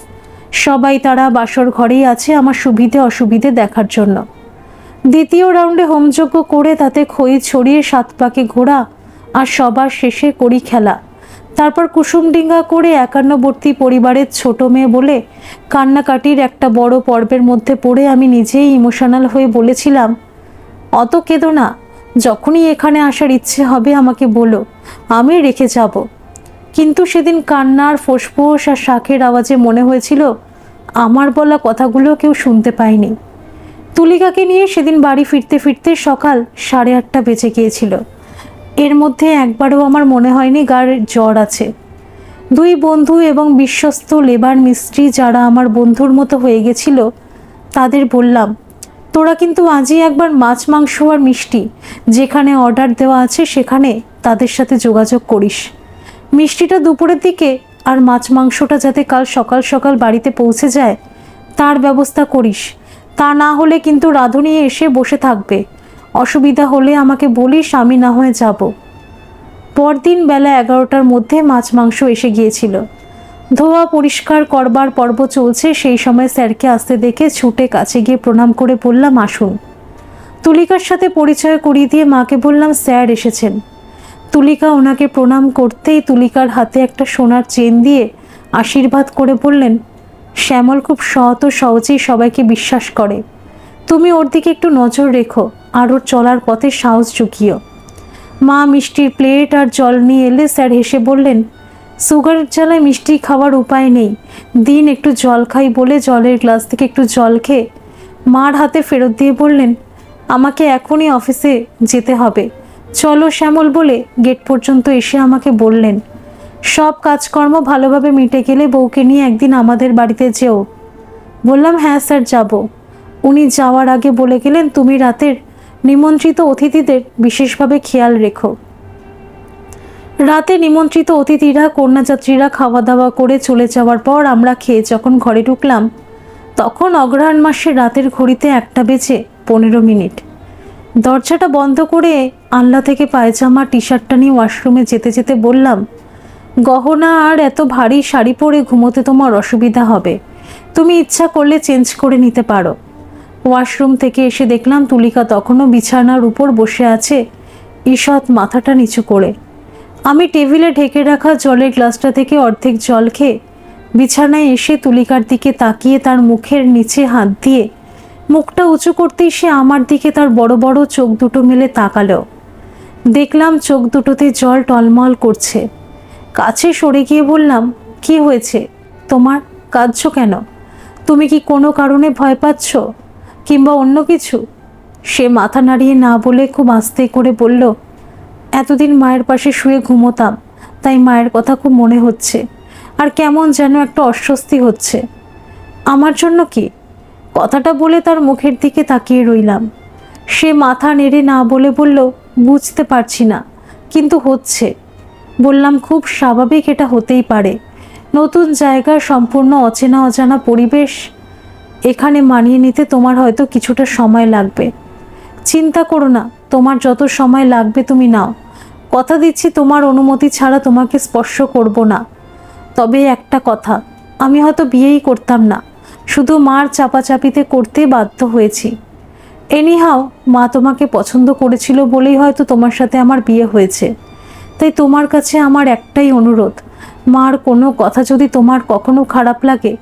সবাই তারা বাসর ঘরেই আছে আমার সুবিধে অসুবিধে দেখার জন্য। দ্বিতীয় রাউন্ডে হোমযজ্ঞ করে তাতে খই ছড়িয়ে 7 পাকে ঘোরা আর সবার শেষে কড়ি খেলা। তারপর কুসুমডিঙ্গা করে 51বর্তী পরিবারের ছোট মেয়ে বলে কান্নাকাটির একটা বড় পর্বের মধ্যে পড়ে আমি নিজেই ইমোশনাল হয়ে বলেছিলাম, অত কেঁদো না, যখনই এখানে আসার ইচ্ছে হবে আমাকে বলো, আমি রেখে যাব। কিন্তু সেদিন কান্নার ফোঁস আর শাঁখের আওয়াজে মনে হয়েছিল আমার বলা কথাগুলো কেউ শুনতে পায়নি। তুলিকাকে নিয়ে সেদিন বাড়ি ফিরতে ফিরতে সকাল 8:30 বেজে গিয়েছিল। এর মধ্যে একবারও আমার মনে হয়নি গার জ্বর আছে। 2 বন্ধু এবং বিশ্বস্ত লেবার মিস্ত্রি যারা আমার বন্ধুর মতো হয়ে গেছিল তাদের বললাম, তোরা কিন্তু আজই একবার মাছ মাংস আর মিষ্টি যেখানে অর্ডার দেওয়া আছে সেখানে তাদের সাথে যোগাযোগ করিস। মিষ্টিটা দুপুরের দিকে আর মাছ মাংসটা যাতে কাল সকাল সকাল বাড়িতে পৌঁছে যায় তার ব্যবস্থা করিস। তা না হলে কিন্তু রাঁধুনি এসে বসে থাকবে, অসুবিধা হলে আমাকে বলিস, আমি না হয়ে যাব। পরদিন বেলা 11টার মধ্যে মাছ মাংস এসে গিয়েছিল। ধোয়া পরিষ্কার করবার পর্ব চলছে, সেই সময় স্যারকে আসতে দেখে ছুটে কাছে গিয়ে প্রণাম করে বললাম, আসুন। তুলিকার সাথে পরিচয় করিয়ে দিয়ে মাকে বললাম, স্যার এসেছেন। তুলিকা ওনাকে প্রণাম করতেই তুলিকার হাতে একটা সোনার চেন দিয়ে আশীর্বাদ করে বললেন, শ্যামল খুব সৎ ও সহজেই সবাইকে বিশ্বাস করে, তুমি ওর দিকে একটু নজর রেখো আর ওর চলার পথে সাহস জুগিও। মা মিষ্টির প্লেট আর জল নিয়ে এলে স্যার হেসে বললেন, সুগারের জ্বালায় মিষ্টি খাওয়ার উপায় নেই, দিন একটু জল খাই বলে জলের গ্লাস থেকে একটু জল খেয়ে মার হাতে ফেরত দিয়ে বললেন, আমাকে এখনই অফিসে যেতে হবে, চলো শ্যামল বলে গেট পর্যন্ত এসে আমাকে বললেন, সব কাজকর্ম ভালোভাবে মিটে গেলে বউকে নিয়ে একদিন আমাদের বাড়িতে যেও। বললাম, হ্যাঁ স্যার যাব। উনি যাওয়ার আগে বলে গেলেন, তুমি রাতের নিমন্ত্রিত অতিথিদের বিশেষভাবে খেয়াল রেখো। রাতে নিমন্ত্রিত অতিথিরা কন্যাযাত্রীরা খাওয়া দাওয়া করে চলে যাওয়ার পর আমরা খেয়ে যখন ঘরে ঢুকলাম তখন অগ্রহায়ণ মাসের রাতের ঘড়িতে 1:15। দরজাটা বন্ধ করে আনলা থেকে পায়জামা টি-শার্টটা নিয়ে ওয়াশরুমে যেতে যেতে বললাম, গহনা আর এত ভারী শাড়ি পরে ঘুমোতে তোমার অসুবিধা হবে, তুমি ইচ্ছা করলে চেঞ্জ করে নিতে পারো। ওয়াশরুম থেকে এসে দেখলাম তুলিকা তখনও বিছানার উপর বসে আছে, ঈষৎ মাথাটা নিচু করে। আমি টেবিলে ঢেকে রাখা জলের গ্লাসটা থেকে অর্ধেক জল খেয়ে বিছানায় এসে তুলিকার দিকে তাকিয়ে তার মুখের নিচে হাত দিয়ে মুখটা উঁচু করতেই সে আমার দিকে তার বড় বড় চোখ দুটো মেলে তাকালো। দেখলাম চোখ দুটোতে জল টলমল করছে। কাছে সরে গিয়ে বললাম, কি হয়েছে তোমার, কাঁদছো কেন? তুমি কি কোনো কারণে ভয় পাচ্ছ কিংবা অন্য কিছু? সে মাথা নাড়িয়ে না বলে খুব আস্তে করে বলল, এতদিন মায়ের পাশে শুয়ে ঘুমোতাম, তাই মায়ের কথা খুব মনে হচ্ছে আর কেমন যেন একটা অস্বস্তি হচ্ছে। আমার জন্য কি? কথাটা বলে তার মুখের দিকে তাকিয়ে রইলাম। সে মাথা নেড়ে না বলে বলল, বুঝতে পারছি না, কিন্তু হচ্ছে। বললাম, খুব স্বাভাবিক, এটা হতেই পারে, নতুন জায়গা, সম্পূর্ণ অচেনা অজানা পরিবেশ, এখানে মানিয়ে নিতে তোমার হয়তো কিছুটা সময় লাগবে। চিন্তা করো না, তোমার যত সময় লাগবে তুমি নাও, কথা দিচ্ছি তোমার অনুমতি ছাড়া তোমাকে স্পর্শ করব না। তবে একটা কথা, আমি হয়তো বিয়েই করতাম না, শুধু মার চাপাচাপিতে করতে বাধ্য হয়েছি। এনিহাও মা তোমাকে পছন্দ করেছিল বলেই হয়তো তোমার সাথে আমার বিয়ে হয়েছে। তাই তোমার কাছে আমার একটাই অনুরোধ, মার কোনো কথা যদি তোমার কখনো খারাপ লাগে,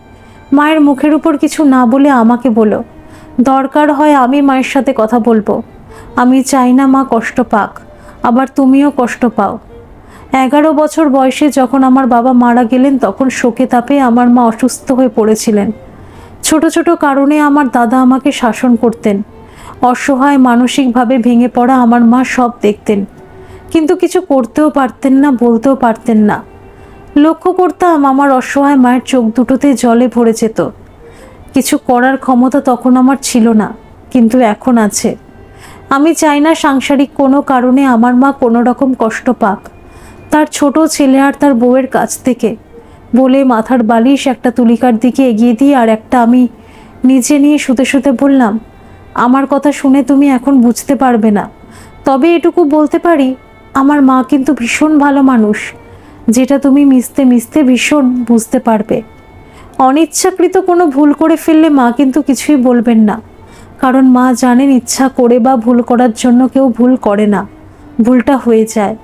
মায়ের মুখের উপর কিছু না বলে আমাকে বলো। দরকার হয় আমি মায়ের সাথে কথা বলবো। আমি চাই না মা কষ্ট পাক, আবার তুমিও কষ্ট পাও। 11 বছর বয়সে যখন আমার বাবা মারা গেলেন তখন শোকে তাপে আমার মা অসুস্থ হয়ে পড়েছিলেন। ছোট ছোট কারণে আমার দাদা আমাকে শাসন করতেন। অসহায় মানসিকভাবে ভেঙে পড়া আমার মা সব দেখতেন, কিন্তু কিছু করতেও পারতেন না, বলতেও পারতেন না। লক্ষ্য করতাম আমার অসহায় মায়ের চোখ দুটোতে জলে ভরে যেত। কিছু করার ক্ষমতা তখন আমার ছিল না, কিন্তু এখন আছে। আমি চাই না সাংসারিক কোনো কারণে আমার মা কোনো রকম কষ্ট পাক, তার ছোট ছেলে আর তার বউয়ের কাছ থেকে। বলে মাথার বালিশ একটা তুলিকার দিকে এগিয়ে দিয়ে আর একটা আমি নিচে নিয়ে শুতে শুতে বললাম, আমার কথা শুনে তুমি এখন বুঝতে পারবে না, তবে এটুকু বলতে পারি, আমার মা কিন্তু ভীষণ ভালো মানুষ, যেটা তুমি মিশতে মিশতে ভীষণ বুঝতে পারবে। অনিচ্ছাকৃত কোনো ভুল করে ফেললে মা কিন্তু কিছুই বলবেন না, কারণ মা জানেন ইচ্ছা করে বা ভুল করার জন্য কেউ ভুল করে না, ভুলটা হয়ে যায়।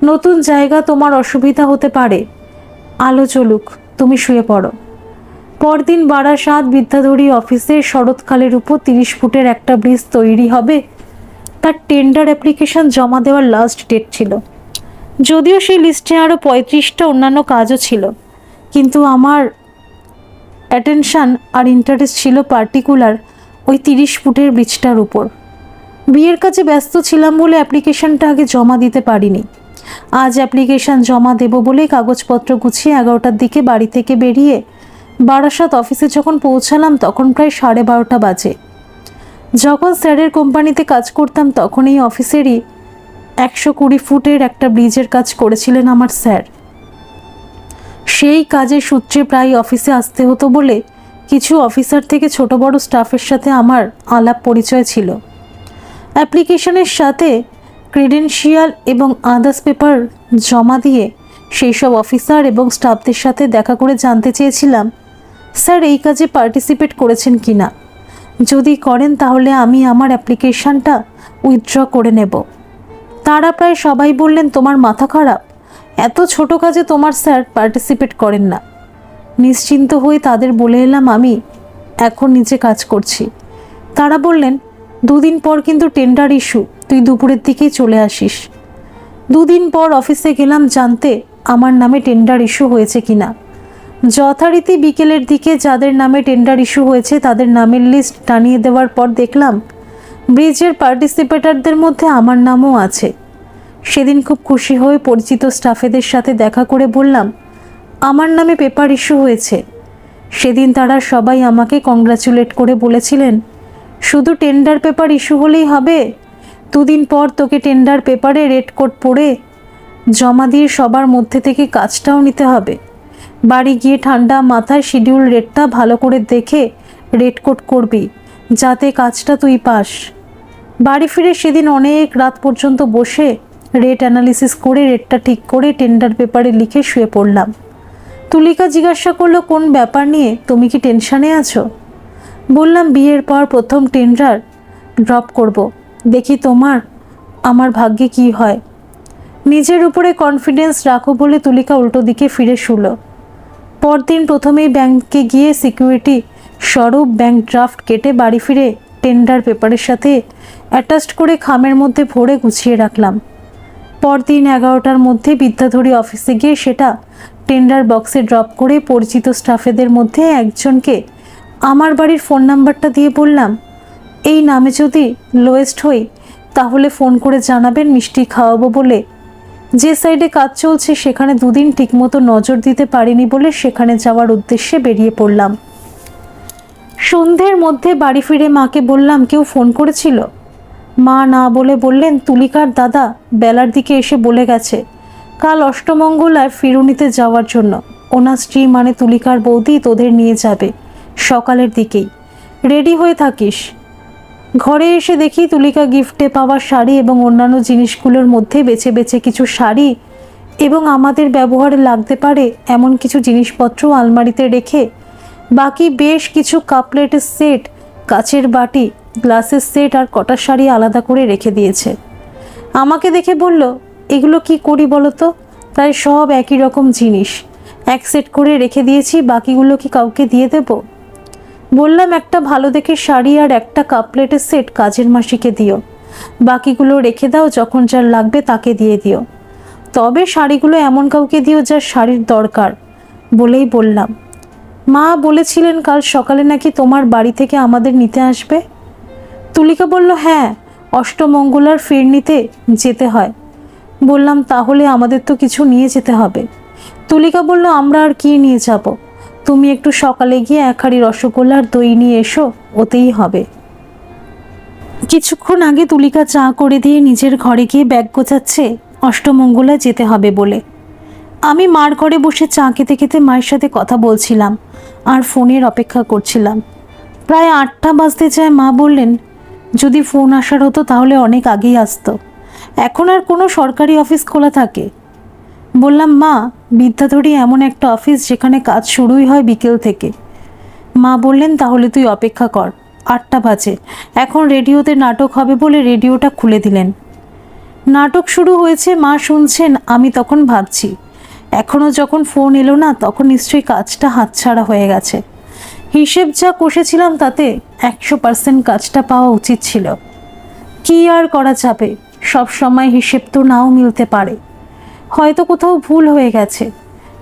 নতুন জায়গা, তোমার অসুবিধা হতে পারে, আলো চলুক, তুমি শুয়ে পড়ো। পরদিন বারাসাত বিদ্যাধরী অফিসে শরৎকালের উপর 30 ফুটের একটা ব্রিজ তৈরি হবে, তার টেন্ডার অ্যাপ্লিকেশন জমা দেওয়ার লাস্ট ডেট ছিল। যদিও সেই লিস্টে আরও 35টা অন্যান্য কাজও ছিল, কিন্তু আমার অ্যাটেনশান আর ইন্টারেস্ট ছিল পার্টিকুলার ওই 30 ফুটের ব্রিজটার উপর। বিয়ের কাজে ব্যস্ত ছিলাম বলে অ্যাপ্লিকেশনটা আগে জমা দিতে পারিনি। আজ অ্যাপ্লিকেশন জমা দেব বলে কাগজপত্র গুছিয়ে 11টার দিকে বাড়ি থেকে বেরিয়ে বারাসাত অফিসে যখন পৌঁছালাম তখন প্রায় 12:30 বাজে। যখন স্যারের কোম্পানিতে কাজ করতাম তখন এই অফিসেরই 120 ফুটের একটা ব্রিজের কাজ করেছিলেন আমার স্যার। সেই কাজের সূত্রে প্রায় অফিসে আসতে হতো বলে কিছু অফিসার থেকে ছোট বড় স্টাফের সাথে আমার আলাপ পরিচয় ছিল। অ্যাপ্লিকেশনের সাথে ক্রেডেনশিয়াল এবং আদার্স পেপার জমা দিয়ে সেই সব অফিসার এবং স্টাফদের সাথে দেখা করে জানতে চেয়েছিলাম স্যার এই কাজে পার্টিসিপেট করেছেন কি না। যদি করেন তাহলে আমি আমার অ্যাপ্লিকেশানটা উইথড্র করে নেব। তারা প্রায় সবাই বললেন, তোমার মাথা খারাপ, এত ছোট কাজে তোমার স্যার পার্টিসিপেট করেন না। নিশ্চিন্ত হয়ে তাদের বলে এলাম আমি এখন নিজে কাজ করছি। তারা বললেন, 2 দিন পর কিন্তু টেন্ডার ইস্যু, তুই দুপুরের দিকেই চলে আসিস। 2 দিন পর অফিসে গেলাম জানতে আমার নামে টেন্ডার ইস্যু হয়েছে কিনা। যথারীতি বিকেলের দিকে যাদের নামে টেন্ডার ইস্যু হয়েছে তাদের নামের লিস্ট টানিয়ে দেওয়ার পর দেখলাম ব্রিজের পার্টিসিপেটারদের মধ্যে আমার নামও আছে। সেদিন খুব খুশি হয়ে পরিচিত স্টাফেদের সাথে দেখা করে বললাম, আমার নামে পেপার ইস্যু হয়েছে। সেদিন তারা সবাই আমাকে কংগ্রাচুলেট করে বলেছিলেন, শুধু টেন্ডার পেপার ইস্যু হলেই হবে, 2 দিন পর তোকে টেন্ডার পেপারে রেড কোড পরে জমা দিয়ে সবার মধ্যে থেকে কাজটাও নিতে হবে। বাড়ি গিয়ে ঠান্ডা মাথায় শিডিউল রেটটা ভালো করে দেখে রেড কোড করবি, যাতে কাজটা তুই পাস। বাড়ি ফিরে সেদিন অনেক রাত পর্যন্ত বসে রেট অ্যানালিসিস করে রেটটা ঠিক করে টেন্ডার পেপারে লিখে শুয়ে পড়লাম। তুলিকা জিজ্ঞাসা করলো, কোন ব্যাপার নিয়ে, তুমি কি টেনশানে আছো? বললাম, বিয়ের পর প্রথম টেন্ডার ড্রপ করব, দেখি তোমার আমার ভাগ্যে কি হয়। নিজের উপরে কনফিডেন্স রাখো বলে তুলিকা উল্টো দিকে ফিরে শুল। পরদিন প্রথমেই ব্যাংকে গিয়ে সিকিউরিটি স্বরূপ ব্যাংক ড্রাফট কেটে বাড়ি ফিরে টেন্ডার পেপারের সাথে অ্যাটাচড করে খামের মধ্যে ভরে গুছিয়ে রাখলাম। পরদিন 11টার মধ্যে বিদ্যাধরী অফিসে গিয়ে সেটা টেন্ডার বক্সে ড্রপ করে পরিচিত স্টাফেদের মধ্যে একজনকে আমার বাড়ির ফোন নাম্বারটা দিয়ে বললাম, এই নামে যদি লোয়েস্ট হই তাহলে ফোন করে জানাবেন, মিষ্টি খাওয়াবো বলে। যে সাইডে কাজ চলছে সেখানে 2 দিন ঠিকমতো নজর দিতে পারিনি বলে সেখানে যাওয়ার উদ্দেশ্যে বেরিয়ে পড়লাম। সন্ধ্যের মধ্যে বাড়ি ফিরে মাকে বললাম, কেউ ফোন করেছিল? মা না বলে বললেন, তুলিকার দাদা বেলার দিকে এসে বলে গেছে কাল অষ্টমঙ্গলায় ফিরুনিতে যাওয়ার জন্য। ওনার স্ত্রী মানে তুলিকার বৌদি তোদের নিয়ে যাবে সকালের দিকেই, রেডি হয়ে থাকিস। ঘরে এসে দেখি তুলিকা গিফটে পাওয়া শাড়ি এবং অন্যান্য জিনিসগুলোর মধ্যে বেছে বেছে কিছু শাড়ি এবং আমাদের ব্যবহারে লাগতে পারে এমন কিছু জিনিসপত্র আলমারিতে রেখে বাকি বেশ কিছু কাপলেটের সেট, কাচের বাটি, গ্লাসের সেট আর কটা শাড়ি আলাদা করে রেখে দিয়েছে। আমাকে দেখে বলল, এগুলো কি করি বলো তো? তাই সব একই রকম জিনিস এক সেট করে রেখে দিয়েছি, বাকিগুলো কি কাউকে দিয়ে দেব? বললাম, একটা ভালো দেখে শাড়ি আর একটা কাপলেটের সেট কাজের মাসিকে দিও, বাকিগুলো রেখে দাও, যখন যার লাগবে তাকে দিয়ে দিও। তবে শাড়িগুলো এমন কাউকে দিও যার শাড়ির দরকার। বলেই বললাম, মা বলেছিলেন কাল সকালে নাকি তোমার বাড়ি থেকে আমাদের নিতে আসবে। তুলিকা বলল, হ্যাঁ, অষ্টমঙ্গলার ফিরনিতে যেতে হয়। বললাম, তাহলে আমাদের তো কিছু নিয়ে যেতে হবে। তুলিকা বলল, আমরা আর কি নিয়ে যাব? তুমি একটু সকালে গিয়ে এক হাঁড়ি রসগোল্লার দই নিয়ে এসো, ওতেই হবে। কিছুক্ষণ আগে তুলিকা চা করে দিয়ে নিজের ঘরে গিয়ে ব্যাগ গোছাচ্ছে অষ্টমঙ্গলায় যেতে হবে বলে। আমি মার ঘরে বসে চা খেতে খেতে মায়ের সাথে কথা বলছিলাম আর ফোনের অপেক্ষা করছিলাম। প্রায় 8টা বাজতে যায়। মা বললেন, যদি ফোন আসার হতো তাহলে অনেক আগেই আসতো, এখন আর কোনো সরকারি অফিস খোলা থাকে? বললাম, মা, বিদ্যাধরী এমন একটা অফিস যেখানে কাজ শুরুই হয় বিকেল থেকে। মা বললেন, তাহলে তুই অপেক্ষা কর, 8টা বাজে, এখন রেডিওতে নাটক হবে বলে রেডিওটা খুলে দিলেন। নাটক শুরু হয়েছে, মা শুনছেন। আমি তখন ভাবছি, এখনও যখন ফোন এলো না তখন নিশ্চয়ই কাজটা হাতছাড়া হয়ে গেছে। হিসেব যা কষেছিলাম তাতে 100% কাজটা পাওয়া উচিত ছিল। কি আর করা যাবে, সব সময় হিসেব তো নাও মিলতে পারে, হয়তো কোথাও ভুল হয়ে গেছে।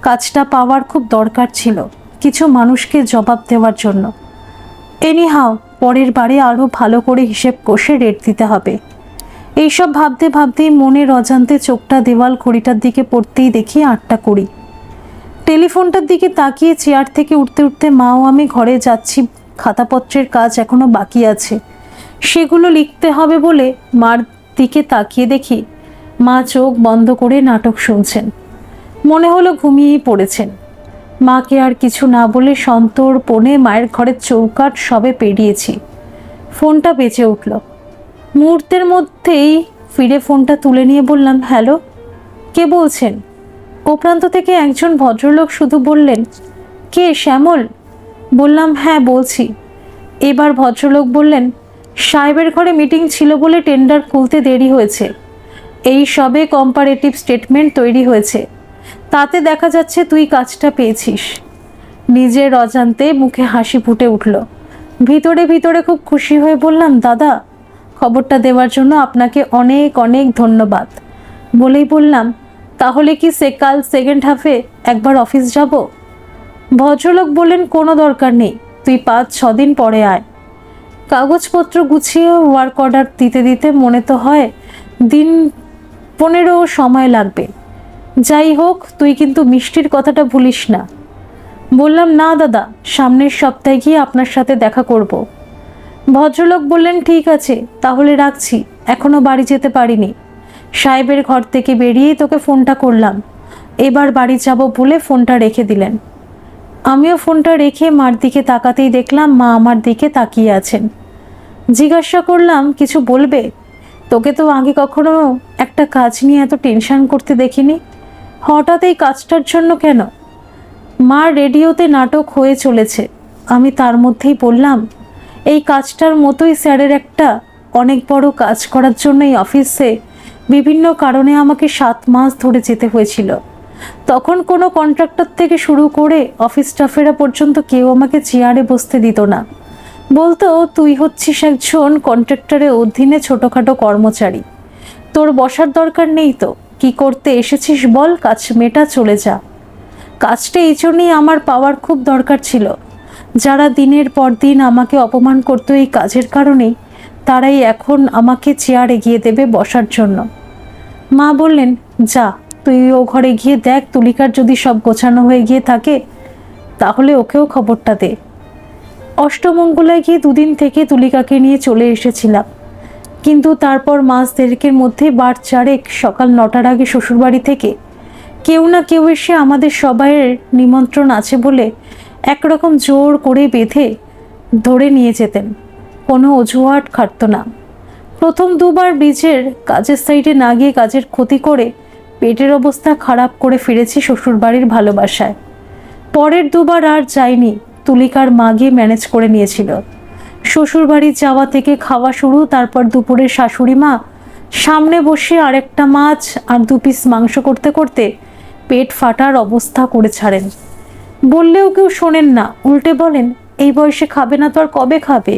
কাজটা পাওয়ার খুব দরকার ছিল কিছু মানুষকে জবাব দেওয়ার জন্য। এনিহাও পরের বারে আরও ভালো করে হিসেব কষে রেট দিতে হবে। এইসব ভাবতে ভাবতেই মনের অজান্তে চোখটা দেওয়াল ঘড়িটার দিকে পড়তেই দেখি 8টা 20। টেলিফোনটার দিকে তাকিয়ে চেয়ার থেকে উঠতে উঠতে মা ও আমি ঘরে যাচ্ছি। খাতাপত্রের কাজ এখনো বাকি আছে, সেগুলো লিখতে হবে বলে মার দিকে তাকিয়ে দেখি মা চোখ বন্ধ করে নাটক শুনছেন। মনে হলো ঘুমিয়েই পড়েছেন। মাকে আর কিছু না বলে সন্তর্পণে মায়ের ঘরের চৌকাঠ সবে পেরিয়েছি, ফোনটা বেজে উঠল। মুহূর্তের মধ্যেই ফিরে ফোনটা তুলে নিয়ে বললাম, হ্যালো, কে বলছেন? ও প্রান্ত থেকে একজন ভদ্রলোক শুধু বললেন, কে, শ্যামল? বললাম, হ্যাঁ বলছি। এবার ভদ্রলোক বললেন, সাহেবের ঘরে মিটিং ছিল বলে টেন্ডার খুলতে দেরি হয়েছে। এই সবে কম্পারেটিভ স্টেটমেন্ট তৈরি হয়েছে, তাতে দেখা যাচ্ছে তুই কাজটা পেয়েছিস। নিজের অজান্তে মুখে হাসি ফুটে উঠল। ভিতরে ভিতরে খুব খুশি হয়ে বললাম, দাদা, খবরটা দেওয়ার জন্য আপনাকে অনেক অনেক ধন্যবাদ। বলেই বললাম, তাহলে কি কাল সেকেন্ড হাফে একবার অফিস যাব? ভদ্রলোক বললেন, কোনো দরকার নেই, তুই 5-6 দিন পরে আয়। কাগজপত্র গুছিয়ে ওয়ার্ক অর্ডার দিতে দিতে মনে তো হয় দিন 15 সময় লাগবে। যাই হোক, তুই কিন্তু মিষ্টির কথাটা ভুলিস না। বললাম, না দাদা, সামনের সপ্তাহে গিয়ে আপনার সাথে দেখা করব। ভদ্রলোক বললেন, ঠিক আছে, তাহলে রাখছি, এখনো বাড়ি যেতে পারিনি। সাহেবের ঘর থেকে বেরিয়েই তোকে ফোনটা করলাম। এবার বাড়ি যাব বলে ফোনটা রেখে দিলেন। আমিও ফোনটা রেখে মার দিকে তাকাতেই দেখলাম মা আমার দিকে তাকিয়ে আছেন। জিজ্ঞাসা করলাম, কিছু বলবে? তোকে তো আগে কখনো একটা কাজ নিয়ে এত টেনশন করতে দেখিনি, হঠাৎ এই কাজটার জন্য কেন? মা, রেডিওতে নাটক হয়ে চলেছে। আমি তার মধ্যেই বললাম, এই কাজটার মতোই স্যারের একটা অনেক বড় কাজ করার জন্য এই অফিসে বিভিন্ন কারণে আমাকে 7 মাস ধরে যেতে হয়েছিল। তখন কোনো কন্ট্রাক্টর থেকে শুরু করে অফিস স্টাফেরা পর্যন্ত কেউ আমাকে চেয়ারে বসতে দিত না, বলতো, তুই হচ্ছিস একজন কন্ট্রাক্টরের অধীনে ছোটোখাটো কর্মচারী, তোর বসার দরকার নেই তো, কি করতে এসেছিস বল, কাজ মেটা, চলে যা। কাজটা এই জন্যই আমার পাওয়ার খুব দরকার ছিল। যারা দিনের পর দিন আমাকে অপমান করতো এই কাজের কারণেই, তারাই এখন আমাকে চেয়ার এগিয়ে দেবে বসার জন্য। মা বললেন, যা, তুই ও ঘরে গিয়ে দেখ তুলিকার যদি সব গোছানো হয়ে গিয়ে থাকে, তাহলে ওকেও খবরটা দে। অষ্টমঙ্গলায় গিয়ে 2 দিন থেকে তুলিকাকে নিয়ে চলে এসেছিলাম, কিন্তু তারপর মাস 1.5-এর মধ্যে বার 4 সকাল 9টার আগে শ্বশুরবাড়ি থেকে কেউ না কেউ এসে আমাদের সবাইয়ের নিমন্ত্রণ আছে বলে একরকম জোর করে বেঁধে ধরে নিয়ে যেতেন, কোনো অজুহাত খাটত না। প্রথম 2বার ব্রিজের কাজের সাইডে না গিয়ে কাজের ক্ষতি করে পেটের অবস্থা খারাপ করে ফিরেছি শ্বশুরবাড়ির ভালোবাসায়। পরের 2বার আর যাইনি, তুলিকার মা গিয়ে ম্যানেজ করে নিয়েছিল। শ্বশুরবাড়ি যাওয়া থেকে খাওয়া শুরু, তারপর দুপুরে শাশুড়ি মা সামনে বসে আরেকটা মাছ আর 2 পিস মাংস করতে করতে পেট ফাটার অবস্থা করে ছাড়েন। বললেও কেউ শোনেন না, উল্টে বলেন এই বয়সে খাবে না তো আর কবে খাবে।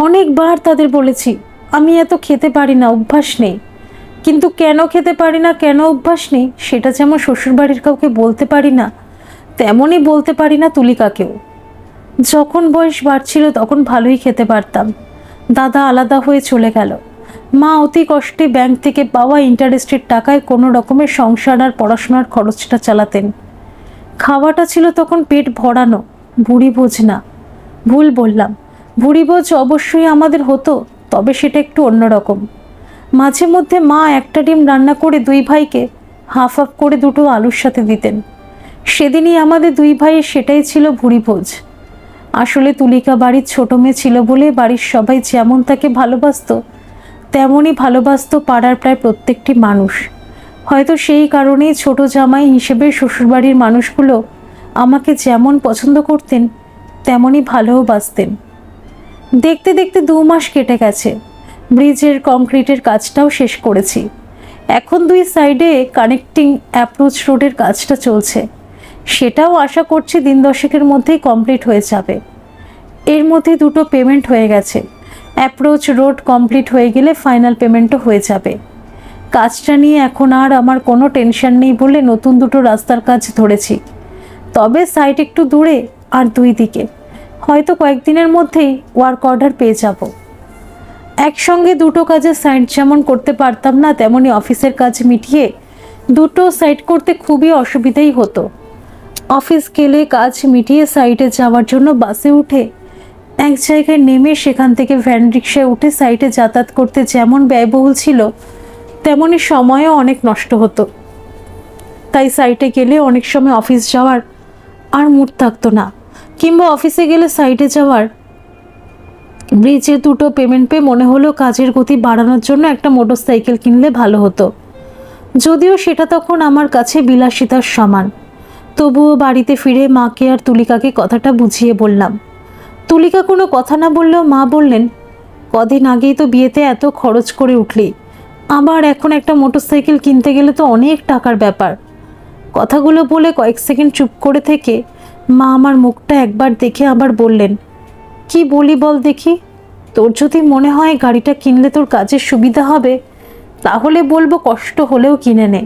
অনেকবার তাদের বলেছি আমি এত খেতে পারি না, অভ্যাস নেই। কিন্তু কেন খেতে পারি না, কেন অভ্যাস নেই, সেটা যেমন শ্বশুরবাড়ির কাউকে বলতে পারি না, তেমনই বলতে পারি না তুলিকাকেও। যখন বয়স বাড়ছিল তখন ভালোই খেতে পারতাম। দাদা আলাদা হয়ে চলে গেল। মা অতি কষ্টে ব্যাংক থেকে পাওয়া ইন্টারেস্টের টাকায় কোনো রকমের সংসার আর পড়াশোনার খরচটা চালাতেন। খাওয়াটা ছিল তখন পেট ভরানো, ভুঁড়িভোজ না। ভুল বললাম, ভুঁড়িভোজ অবশ্যই আমাদের হতো, তবে সেটা একটু অন্যরকম। মাঝে মধ্যে মা একটা ডিম রান্না করে 2 ভাইকে হাফ হাফ করে 2টো আলুর সাথে দিতেন। সেদিনই আমাদের 2 ভাইয়ের সেটাই ছিল ভুঁড়িভোজ। আসলে তুলিকা বাড়ির ছোট মেয়ে ছিল বলে বাড়ির সবাই যেমন তাকে ভালোবাসতো তেমনই ভালোবাসতো পাড়ার প্রায় প্রত্যেকটি মানুষ। হয়তো সেই কারণেই ছোট জামাই হিসেবে শ্বশুরবাড়ির মানুষগুলো আমাকে যেমন পছন্দ করতেন তেমনই ভালোবাসতেন। দেখতে দেখতে 2 মাস কেটে গেছে। ব্রিজের কংক্রিটের কাজটাও শেষ করেছি। এখন 2 সাইডে কানেক্টিং অ্যাপ্রোচ রোডের কাজটা চলছে। সেটাও আশা করছি দিন 10-এর মধ্যেই কমপ্লিট হয়ে যাবে। এর মধ্যে 2টো পেমেন্ট হয়ে গেছে। অ্যাপ্রোচ রোড কমপ্লিট হয়ে গেলে ফাইনাল পেমেন্টও হয়ে যাবে। কাজটা নিয়ে এখন আর আমার কোনো টেনশন নেই বলে নতুন 2টো রাস্তার কাজ ধরেছি। তবে সাইট একটু দূরে আর 2 দিকে। হয়তো কয়েকদিনের মধ্যেই ওয়ার্ক অর্ডার পেয়ে যাব। একসঙ্গে 2টো কাজের সাইট যেমন করতে পারতাম না, তেমনি অফিসের কাজ মিটিয়ে 2টো সাইট করতে খুবই অসুবিধাই হতো। অফিস গেলে কাজ মিটিয়ে সাইটে যাওয়ার জন্য বাসে উঠে এক জায়গায় নেমে সেখান থেকে ভ্যান রিক্সায় উঠে সাইটে যাতায়াত করতে যেমন ব্যয়বহুল ছিল তেমনি সময়ও অনেক নষ্ট হতো। তাই সাইটে গেলে অনেক সময় অফিস যাওয়ার আর মুড থাকতো না, কিংবা অফিসে গেলে সাইটে যাওয়ার। ব্রিজে 2টো পেমেন্ট পেয়ে মনে হলো কাজের গতি বাড়ানোর জন্য একটা মোটরসাইকেল কিনলে ভালো হতো। যদিও সেটা তখন আমার কাছে বিলাসিতার সমান। তবুও বাড়িতে ফিরে মাকে আর তুলিকাকে কথাটা বুঝিয়ে বললাম। তুলিকা কোনো কথা না বললেও মা বললেন, কদিন আগেই তো বিয়েতে এত খরচ করে উঠলি, আবার এখন একটা মোটরসাইকেল কিনতে গেলে তো অনেক টাকার ব্যাপার। কথাগুলো বলে কয়েক সেকেন্ড চুপ করে থেকে মা আমার মুখটা একবার দেখে আবার বললেন, কি বলি বল দেখি, তোর যদি মনে হয় গাড়িটা কিনলে তোর কাজের সুবিধা হবে তাহলে বলবো কষ্ট হলেও কিনে নে।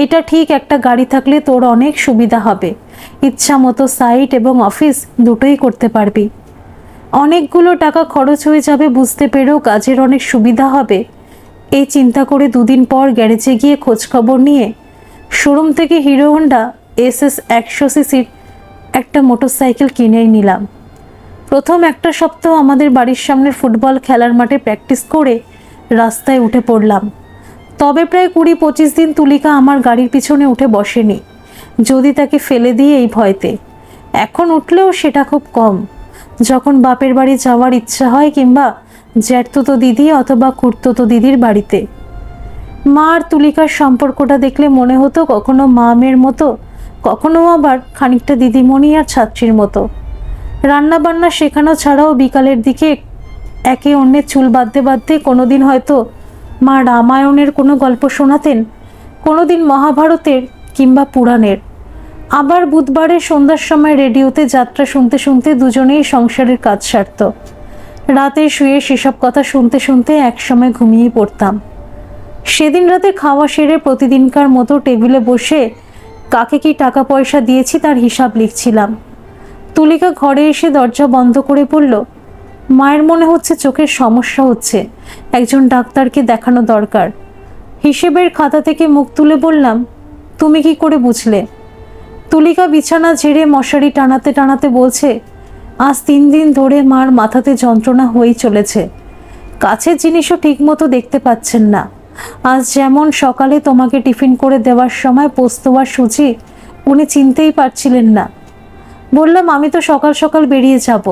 এটা ঠিক, একটা গাড়ি থাকলে তোর অনেক সুবিধা হবে, ইচ্ছা মতো সাইট এবং অফিস দুটোই করতে পারবি। অনেকগুলো টাকা খরচ হয়ে যাবে বুঝতে পেরেও কাজের অনেক সুবিধা হবে, এই চিন্তা করে 2 দিন পর গ্যারেজে গিয়ে খোঁজখবর নিয়ে শোরুম থেকে হিরো হন্ডা SS 100 সিসির একটা মোটরসাইকেল কিনেই নিলাম। প্রথম একটা সপ্তাহ আমাদের বাড়ির সামনের ফুটবল খেলার মাঠে প্র্যাকটিস করে রাস্তায় উঠে পড়লাম। তবে প্রায় 20-25 দিন তুলিকা আমার গাড়ির পিছনে উঠে বসেনি, যদি তাকে ফেলে দিয়ে এই ভয়তে। এখন উঠলেও সেটা খুব কম, যখন বাপের বাড়ি যাওয়ার ইচ্ছা হয় কিংবা জ্যাঠতুতো দিদি অথবা খুড়তুতো দিদির বাড়িতে। মা আর তুলিকার সম্পর্কটা দেখলে মনে হতো কখনো মা মেয়ের মতো, কখনো আবার খানিকটা দিদিমণি আর ছাত্রীর মতো। রান্না বান্না শেখানো ছাড়াও বিকালের দিকে একে অন্যের চুল বাঁধতে বাঁধতে কোনোদিন হয়তো মা রামায়ণের কোনো গল্প শোনাতেন, কোনোদিন মহাভারতের কিংবা পুরাণের। আবার বুধবারের সন্ধ্যার সময় রেডিওতে যাত্রা শুনতে শুনতে দুজনেই সংসারের কাজ সারত। রাতে শুয়ে সেসব কথা শুনতে শুনতে একসময় ঘুমিয়ে পড়তাম। সেদিন রাতে খাওয়া সেরে প্রতিদিনকার মতো টেবিলে বসে কাকে কি টাকা পয়সা দিয়েছি তার হিসাব লিখছিলাম। তুলিকা ঘরে এসে দরজা বন্ধ করে বলল, মায়ের মনে হচ্ছে চোখের সমস্যা হচ্ছে, একজন ডাক্তারকে দেখানো দরকার। হিসেবের খাতা থেকে মুখ তুলে বললাম, তুমি কি করে বুঝলে? তুলিকা বিছানা ঝেড়ে মশারি টানাতে টানাতে বলছে, আজ 3 দিন ধরে মার মাথাতে যন্ত্রণা হয়েই চলেছে, কাছের জিনিসও ঠিকমতো দেখতে পাচ্ছেন না। আজ যেমন সকালে তোমাকে টিফিন করে দেওয়ার সময় পোস্ত আর সুজি উনি চিনতেই পারছিলেন না। বললাম, আমি তো সকাল সকাল বেরিয়ে যাব,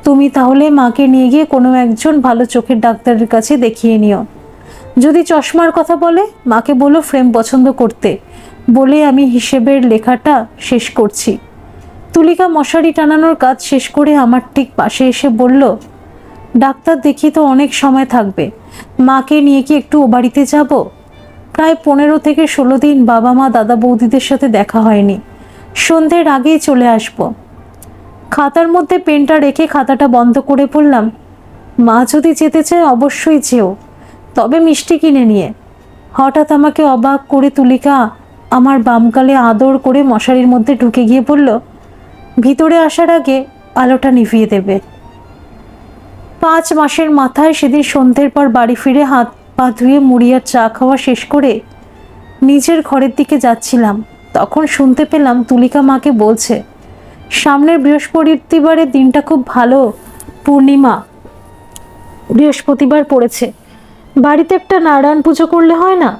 তুমি তাহলে মাকে নিয়ে গিয়ে কোনো একজন ভালো চোখের ডাক্তারের কাছে দেখিয়ে নিও। যদি চশমার কথা বলে মাকে বলো ফ্রেম পছন্দ করতে, বলে আমি হিসেবের লেখাটা শেষ করছি। তুলিকা মশারি টানানোর কাজ শেষ করে আমার ঠিক পাশে এসে বলল, ডাক্তার দেখি তো অনেক সময় থাকবে, মাকে নিয়ে কি একটু ও বাড়িতে যাব? প্রায় 15 থেকে 16 দিন বাবা মা দাদা বৌদিদের সাথে দেখা হয়নি, সন্ধ্যের আগেই চলে আসব। খাতার মধ্যে পেনটা রেখে খাতাটা বন্ধ করে পড়লাম, মা যদি যেতে চায় অবশ্যই যেও, তবে মিষ্টি কিনে নিয়ে। হঠাৎ আমাকে অবাক করে তুলিকা আমার বামকালে আদর করে মশারির মধ্যে ঢুকে গিয়ে বলল, ভিতরে আসার আগে আলোটা নিভিয়ে দেবে। 5 মাসের মাথায় সেদিন সন্ধ্যের পর বাড়ি ফিরে হাত পা ধুয়ে মুড়ি আর চা খাওয়া শেষ করে নিজের ঘরের দিকে যাচ্ছিলাম, তখন শুনতে পেলাম তুলিকা মাকে বলছে, সামনের বৃহস্পতিবারের দিনটা খুব ভালো, পূর্ণিমা, বৃহস্পতিবার পড়েছে, বাড়িতে একটা নারায়ণ পুজো করলে হয় না?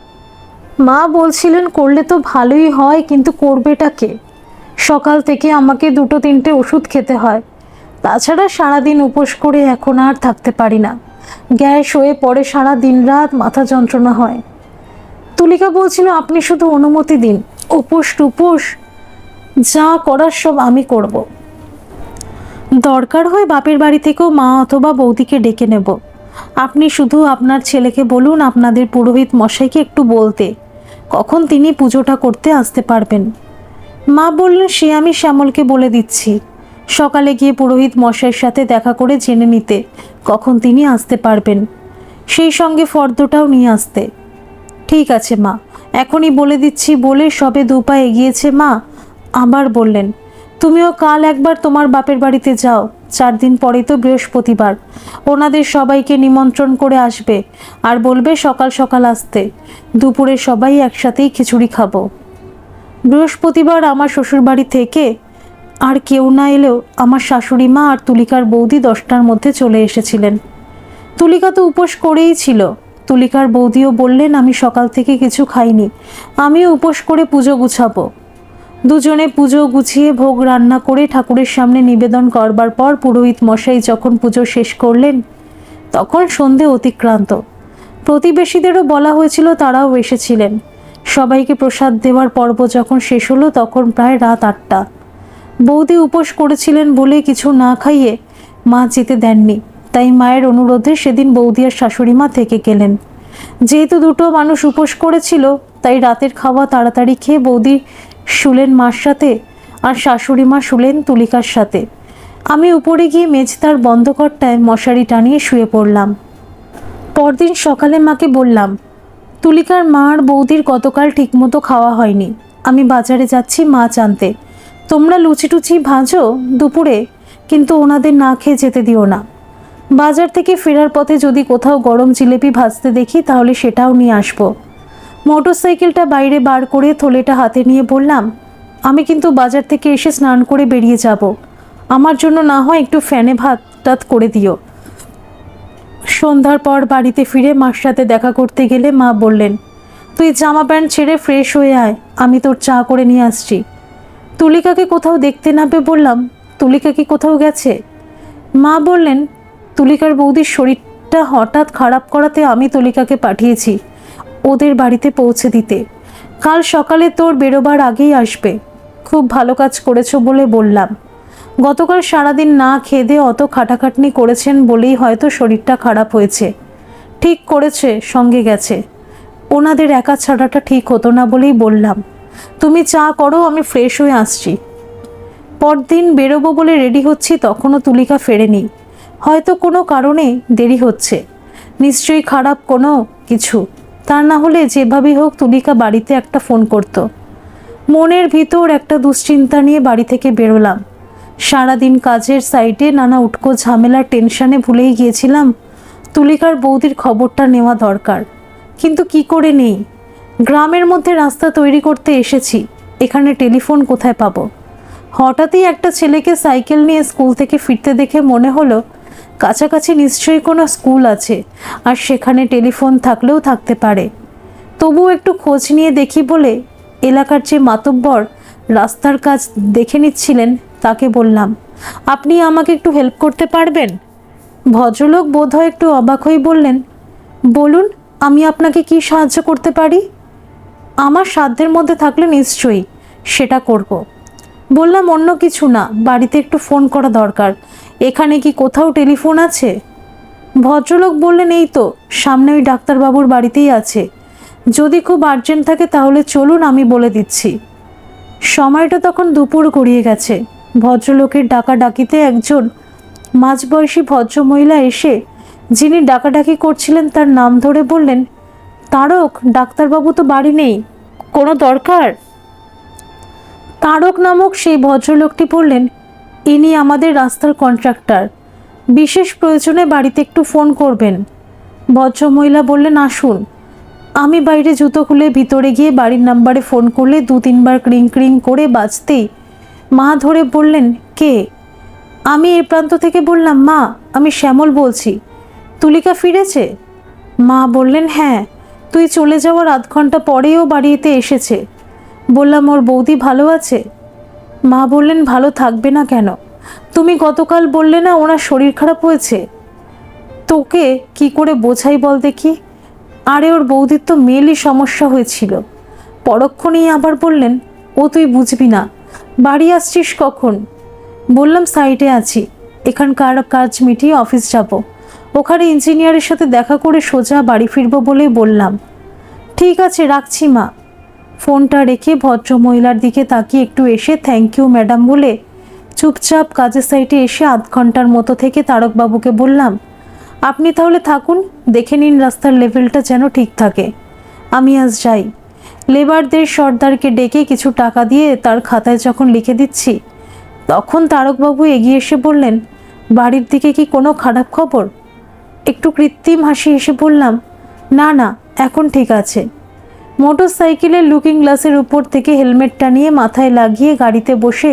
মা বলছিলেন করলে তো ভালোই হয়, কিন্তু করবেটা কে? সকাল থেকে আমাকে 2-3টে ওষুধ খেতে হয়, তাছাড়া সারাদিন উপোস করে এখন আর থাকতে পারি না, গ্যাস হয়ে পড়ে, সারা দিন রাত মাথা যন্ত্রণা হয়। তুলিকা বলছিল, আপনি শুধু অনুমতি দিন, উপোস টুপোস যা করার সব আমি করব। দরকার হয় বাপের বাড়ি থেকেও মা অথবা বৌদিকে ডেকে নেব। আপনি শুধু আপনার ছেলেকে বলুন আপনাদের পুরোহিত মশাইকে একটু বলতে, কখন তিনি পুজোটা করতে আসতে পারবেন। মা বললেন, সে আমি শ্যামলকে বলে দিচ্ছি, সকালে গিয়ে পুরোহিত মশাইয়ের সাথে দেখা করে জেনে নিতে কখন তিনি আসতে পারবেন, সেই সঙ্গে ফর্দটাও নিয়ে আসতে। ঠিক আছে মা, এখনই বলে দিচ্ছি বলে সবে 2 পা এগিয়েছে মা আবার বললেন, তুমিও কাল একবার তোমার বাপের বাড়িতে যাও, 4 দিন পরেই তো বৃহস্পতিবার, ওনাদের সবাইকে নিমন্ত্রণ করে আসবে আর বলবে সকাল সকাল আসতে, দুপুরে সবাই একসাথেই খিচুড়ি খাবো। বৃহস্পতিবার আমার শ্বশুরবাড়ি থেকে আর কেউ না এলেও আমার শাশুড়ি মা আর তুলিকার বৌদি 10টার মধ্যে চলে এসেছিলেন। তুলিকা তো উপোস করেই ছিল, তুলিকার বৌদিও বললেন আমি সকাল থেকে কিছু খাইনি, আমিও উপোস করে পুজো গুছাবো। দুজনে পুজো গুছিয়ে ভোগ রান্না করে ঠাকুরের সামনে নিবেদন করবার পর পুরোহিত মশাই যখন পুজো শেষ করলেন তখন সন্ধে অতিক্রান্ত। প্রতিবেশীদেরও বলা হয়েছিল, তারাও এসেছিলেন। সবাইকে প্রসাদ দেওয়ার পর্ব যখন শেষ হলো তখন প্রায় রাত 8টা। বৌদি উপোস করেছিলেন বলে কিছু না খাইয়ে মা যেতে দেননি, তাই মায়ের অনুরোধে সেদিন বৌদি আর শাশুড়ি মা থেকে গেলেন। যেহেতু দুটো মানুষ উপোস করেছিল তাই রাতের খাওয়া তাড়াতাড়ি খেয়ে বৌদি শুলেন মার সাথে আর শাশুড়ি মা শুলেন তুলিকার সাথে। আমি উপরে গিয়ে মেঝেতার বন্ধ ঘরটায় মশারি টানিয়ে শুয়ে পড়লাম। পরদিন সকালে মাকে বললাম, তুলিকার মা আর বৌদির গতকাল ঠিকমতো খাওয়া হয়নি, আমি বাজারে যাচ্ছি মাছ আনতে, তোমরা লুচি টুচি ভাজো দুপুরে, কিন্তু ওনাদের না খেয়ে যেতে দিও না। বাজার থেকে ফেরার পথে যদি কোথাও গরম জিলেপি ভাজতে দেখি তাহলে সেটাও নিয়ে আসবো। মোটরসাইকেলটা বাইরে বার করে থলেটা হাতে নিয়ে বললাম, আমি কিন্তু বাজার থেকে এসে স্নান করে বেরিয়ে যাব, আমার জন্য না হয় একটু ফ্যানে ভাত টাত করে দিও। সন্ধ্যার পর বাড়িতে ফিরে মার সাথে দেখা করতে গেলে মা বললেন, তুই জামা প্যান্ট ছেড়ে ফ্রেশ হয়ে আয়, আমি তোর চা করে নিয়ে আসছি। তুলিকাকে কোথাও দেখতে না পেয়ে বললাম, তুলিকা কি কোথাও গেছে? মা বললেন, তুলিকার বৌদির শরীরটা হঠাৎ খারাপ করাতে আমি তুলিকাকে পাঠিয়েছি ওদের বাড়িতে পৌঁছে দিতে, কাল সকালে তোর বেরোবার আগেই আসবে। খুব ভালো কাজ করেছো বলে বললাম, গতকাল সারাদিন না খেয়ে দিয়ে অত খাটাখাটনি করেছেন বলেই হয়তো শরীরটা খারাপ হয়েছে, ঠিক করেছে সঙ্গে গেছে, ওনাদের একা ছাড়াটা ঠিক হতো না বলেই বললাম। তুমি চা করো, আমি ফ্রেশ হয়ে আসছি। পরদিন বেরোবো বলে রেডি হচ্ছি, তখনও তুলিকা ফেরেনি, হয়তো কোনো কারণে দেরি হচ্ছে, নিশ্চয়ই খারাপ কোনো কিছু, তা না হলে যেভাবেই হোক তুলিকা বাড়িতে একটা ফোন করত। মনের ভিতর একটা দুশ্চিন্তা নিয়ে বাড়ি থেকে বেরোলাম। সারাদিন কাজের সাইডে নানা উটকো ঝামেলার টেনশনে ভুলেই গিয়েছিলাম তুলিকার বৌদির খবরটা নেওয়া দরকার, কিন্তু কি করে নেই? গ্রামের মধ্যে রাস্তা তৈরি করতে এসেছি, এখানে টেলিফোন কোথায় পাবো? হঠাৎই একটা ছেলেকে সাইকেল নিয়ে স্কুল থেকে ফিরতে দেখে মনে হলো কাছাকাছি নিশ্চয়ই কোনো স্কুল আছে, আর সেখানে টেলিফোন থাকলেও থাকতে পারে। তবুও একটু খোঁজ নিয়ে দেখি বলে এলাকার যে মাতব্বর রাস্তার কাজ দেখে নিচ্ছিলেন তাকে বললাম, আপনি আমাকে একটু হেল্প করতে পারবেন? ভদ্রলোক বোধহয় একটু অবাক হয়ে বললেন, বলুন, আমি আপনাকে কি সাহায্য করতে পারি? আমার সাধ্যের মধ্যে থাকলে নিশ্চয়ই সেটা করব। বললাম অন্য কিছু না, বাড়িতে একটু ফোন করা দরকার। এখানে কি কোথাও টেলিফোন আছে? ভদ্রলোক বললেন, এই তো সামনে ওই ডাক্তারবাবুর বাড়িতেই আছে। যদি খুব আর্জেন্ট থাকে তাহলে চলুন, আমি বলে দিচ্ছি। সময়টা তখন দুপুর গড়িয়ে গেছে। ভদ্রলোকের ডাকাডাকিতে একজন মাঝবয়সী ভদ্রমহিলা এসে যিনি ডাকাডাকি করছিলেন তার নাম ধরে বললেন, তারক, ডাক্তারবাবু তো বাড়ি নেই, কোনো দরকার? তারক নামক সেই ভদ্রলোকটি বললেন, ইনি আমাদের রাস্তার কন্ট্রাক্টর, বিশেষ প্রয়োজনে বাড়িতে একটু ফোন করবেন। ভদ্রমহিলা বললেন, আসুন। আমি বাইরে জুতো খুলে ভিতরে গিয়ে বাড়ির নাম্বারে ফোন করলে 2-3 বার ক্রিং ক্রিং করে বাজতেই মা ধরে বললেন, কে? আমি এই প্রান্ত থেকে বললাম, মা, আমি শ্যামল বলছি। তুলিকা ফিরেছে? মা বললেন, হ্যাঁ, তুই চলে যাওয়ার আধ ঘন্টা পরেও বাড়িতে এসেছে। বললাম, ওর বৌদি ভালো আছে? মা বললেন, ভালো থাকবে না কেন? তুমি গতকাল বললে না ওনার শরীর খারাপ হয়েছে। তোকে কি করে বোঝাই বল দেখি? আরে ওর বৌদির তো মেয়েলি সমস্যা হয়েছিল। পরক্ষণেই আবার বললেন, ও তুই বুঝবি না। বাড়ি আসছিস কখন? বললাম, সাইটে আছি, এখানকার কাজ মিটিয়ে অফিস যাব। ওখানে ইঞ্জিনিয়ারের সাথে দেখা করে সোজা বাড়ি ফিরবো বলে বললাম। ঠিক আছে, রাখছি মা। ফোনটা রেখে ভদ্রমহিলার দিকে তাকিয়ে একটু এসে থ্যাংক ইউ ম্যাডাম বলে চুপচাপ কাজের সাইটে এসে আধ ঘন্টার মতো থেকে তারকবাবুকে বললাম, আপনি তাহলে থাকুন, দেখে নিন রাস্তার লেভেলটা যেন ঠিক থাকে, আমি আজ যাই। লেবারদের সর্দারকে ডেকে কিছু টাকা দিয়ে তার খাতায় যখন লিখে দিচ্ছি, তখন তারকবাবু এগিয়ে এসে বললেন, বাড়ির দিকে কি কোনো খারাপ খবর? একটু কৃত্রিম হাসি এসে বললাম, না না, এখন ঠিক আছে। মোটর সাইকেলের লুকিং গ্লাসের উপর থেকে হেলমেটটা নিয়ে মাথায় লাগিয়ে গাড়িতে বসে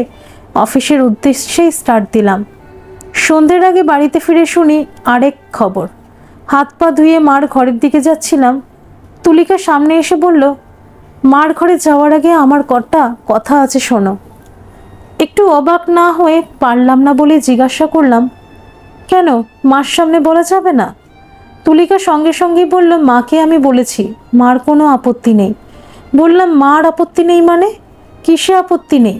অফিসের উদ্দেশ্যে স্টার্ট দিলাম। সন্ধ্যের আগে বাড়িতে ফিরে শুনি আরেক খবর। হাত পা ধুয়ে মার ঘরের দিকে যাচ্ছিলাম, তুলিকা সামনে এসে বলল, মার ঘরে যাওয়ার আগে আমার কটা কথা আছে, শোনো। একটু অবাক না হয়ে পারলাম না বলে জিজ্ঞাসা করলাম, কেন, মার সামনে বলা যাবে না? তুলিকা সঙ্গে সঙ্গেই বলল, মাকে আমি বলেছি, মার কোনো আপত্তি নেই। বললাম, মার আপত্তি নেই মানে? কিসে আপত্তি নেই?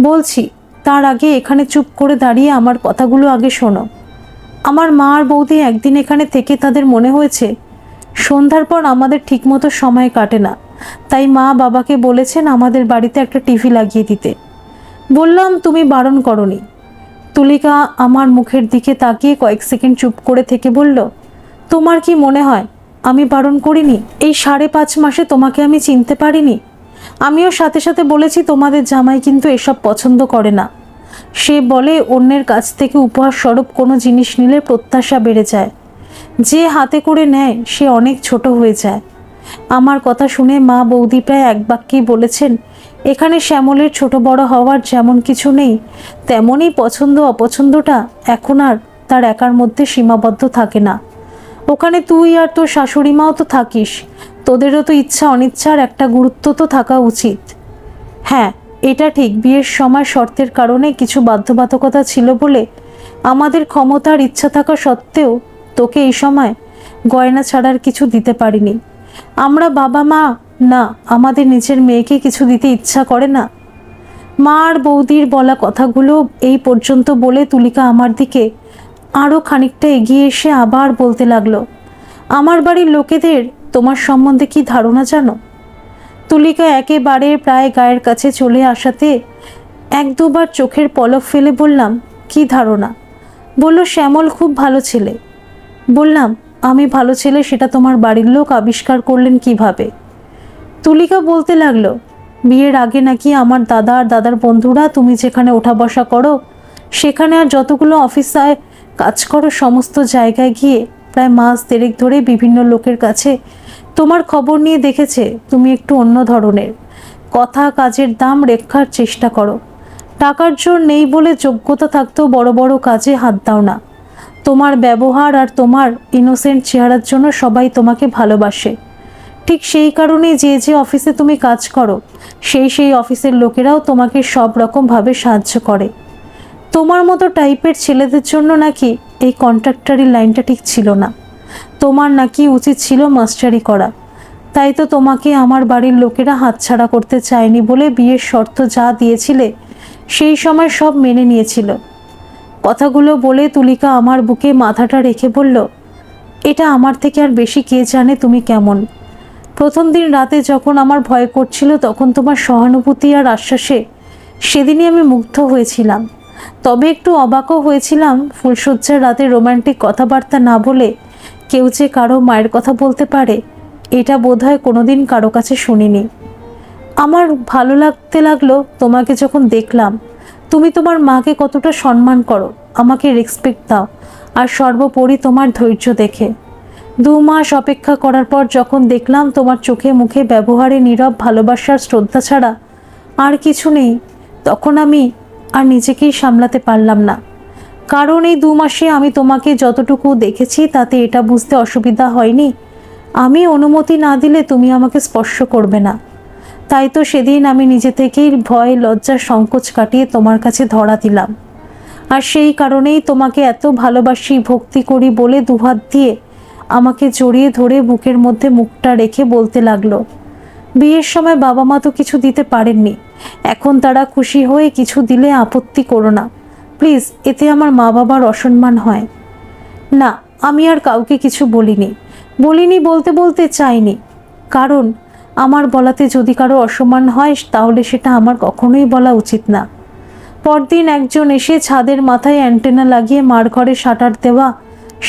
বলছি, তার আগে এখানে চুপ করে দাঁড়িয়ে আমার কথাগুলো আগে শোনো। আমার মা আর বৌদি একদিন এখানে থেকে তাদের মনে হয়েছে সন্ধ্যার পর আমাদের ঠিকমতো সময় কাটে না, তাই মা বাবাকে বলেছেন আমাদের বাড়িতে একটা টিভি লাগিয়ে দিতে। বললাম, তুমি বারণ করনি। তুলিকা আমার মুখের দিকে তাকিয়ে কয়েক সেকেন্ড চুপ করে থেকে বলল, তোমার কি মনে হয় আমি বারণ করিনি? এই 5.5 মাসে তোমাকে আমি চিনতে পারিনি? আমিও সাথে সাথে বলেছি তোমাদের জামাই কিন্তু এসব পছন্দ করে না। সে বলে অন্যের কাছ থেকে উপহার স্বরূপ কোনো জিনিস নিলে প্রত্যাশা বেড়ে যায়, যে হাতে করে নেয় সে অনেক ছোট হয়ে যায়। আমার কথা শুনে মা বৌদি প্রায় এক বাক্যেই বলেছেন, এখানে শ্যামলের ছোট বড় হওয়ার যেমন কিছু নেই, তেমনই পছন্দ অপছন্দটা এখন আর তার একার মধ্যে সীমাবদ্ধ থাকে না। ওখানে তুই আর তোর শাশুড়ি মাও তো থাকিস, তোদেরও তো ইচ্ছা অনিচ্ছার একটা গুরুত্ব তো থাকা উচিত। হ্যাঁ, এটা ঠিক, বিয়ের সময় শর্তের কারণে কিছু বাধ্যবাধকতা ছিল বলে আমাদের ক্ষমতার ইচ্ছা থাকা সত্ত্বেও তোকে এই সময় গয়না ছাড়ার কিছু দিতে পারিনি। আমরা বাবা মা না, আমাদের নিজের মেয়েকে কিছু দিতে ইচ্ছা করে না? মা আর বৌদির বলা কথাগুলো এই পর্যন্ত বলে তুলিকা আমার দিকে আরও খানিকটা এগিয়ে এসে আবার বলতে লাগলো, আমার বাড়ির লোকেদের তোমার সম্বন্ধে কি ধারণা জানো? তুলিকা একেবারে প্রায় গায়ের কাছে চলে আসাতে 1-2 বার চোখের পলক ফেলে বললাম, কি ধারণা? বলল, শ্যামল খুব ভালো ছেলে। বললাম, আমি ভালো ছেলে সেটা তোমার বাড়ির লোক আবিষ্কার করলেন কিভাবে? তুলিকা বলতে লাগলো, বিয়ের আগে নাকি আমার দাদা আর দাদার বন্ধুরা তুমি যেখানে ওঠা বসা করো সেখানে আর যতগুলো অফিসে কাজ করো সমস্ত জায়গায় গিয়ে প্রায় মাস 1.5 ধরে বিভিন্ন লোকের কাছে তোমার খবর নিয়ে দেখেছে তুমি একটু অন্য ধরনের, কথা কাজের দাম রেখার চেষ্টা করো। টাকার জোর নেই বলে যোগ্যতা থাকতেও বড় বড় কাজে হাত দাও না। তোমার ব্যবহার আর তোমার ইনোসেন্ট চেহারার জন্য সবাই তোমাকে ভালোবাসে। ঠিক সেই কারণেই যে যে অফিসে তুমি কাজ করো সেই অফিসের লোকেরাও তোমাকে সব রকমভাবে সাহায্য করে। তোমার মতো টাইপের ছেলেদের জন্য নাকি এই কন্ট্রাক্টরি লাইনটা ঠিক ছিল না, তোমার নাকি উচিত ছিল মাস্টারি করা। তাই তো তোমাকে আমার বাড়ির লোকেরা হাতছাড়া করতে চায়নি বলে বিয়ের শর্ত যা দিয়েছিলে সেই সময় সব মেনে নিয়েছিল। কথাগুলো বলে তুলিকা আমার বুকে মাথাটা রেখে বলল, এটা আমার থেকে আর বেশি কে জানে তুমি কেমন। প্রথম দিন রাতে যখন আমার ভয় করছিল তখন তোমার সহানুভূতি আর আশ্বাসে সেদিনই আমি মুগ্ধ হয়েছিলাম। তবে একটু অবাকও হয়েছিলাম, ফুলশয্যার রাতে রোমান্টিক কথাবার্তা না বলে কেউ যে কারো মায়ের কথা বলতে পারে এটা বোধহয় কোনোদিন কারো কাছে শুনিনি। আমার ভালো লাগতে লাগলো তোমাকে যখন দেখলাম। তুমি তোমার মাকে কতটা সম্মান করো, আমাকে রেসপেক্ট দাও, আর সর্বোপরি তোমার ধৈর্য দেখে 2 মাস অপেক্ষা করার পর যখন দেখলাম তোমার চোখে মুখে ব্যবহারে নীরব ভালোবাসার শ্রদ্ধা ছাড়া আর কিছু নেই, তখন আমি আর নিজেকেই সামলাতে পারলাম না। কারণ এই 2 মাসে আমি তোমাকে যতটুকু দেখেছি তাতে এটা বুঝতে অসুবিধা হয়নি আমি অনুমতি না দিলে তুমি আমাকে স্পর্শ করবে না। তাই তো সেদিন আমি নিজে থেকেই ভয় লজ্জা সংকোচ কাটিয়ে তোমার কাছে ধরা দিলাম। আর সেই কারণেই তোমাকে এত ভালোবাসি ভক্তি করি বলে দুহাত দিয়ে আমাকে জড়িয়ে ধরে বুকের মধ্যে মুখটা রেখে বলতে লাগলো, বিয়ের সময় বাবা মা তো কিছু দিতে পারেননি, এখন তারা খুশি হয়ে কিছু দিলে আপত্তি করো না প্লিজ, এতে আমার মা বাবার অসম্মান হয়। না, আমি আর কাউকে কিছু বলিনি বলতে বলতে চাইনি, কারণ আমার বলাতে যদি কারো অসম্মান হয় তাহলে সেটা আমার কখনোই বলা উচিত না। পরদিন একজন এসে ছাদের মাথায় অ্যান্টেনা লাগিয়ে মার ঘরে শাটার দেওয়া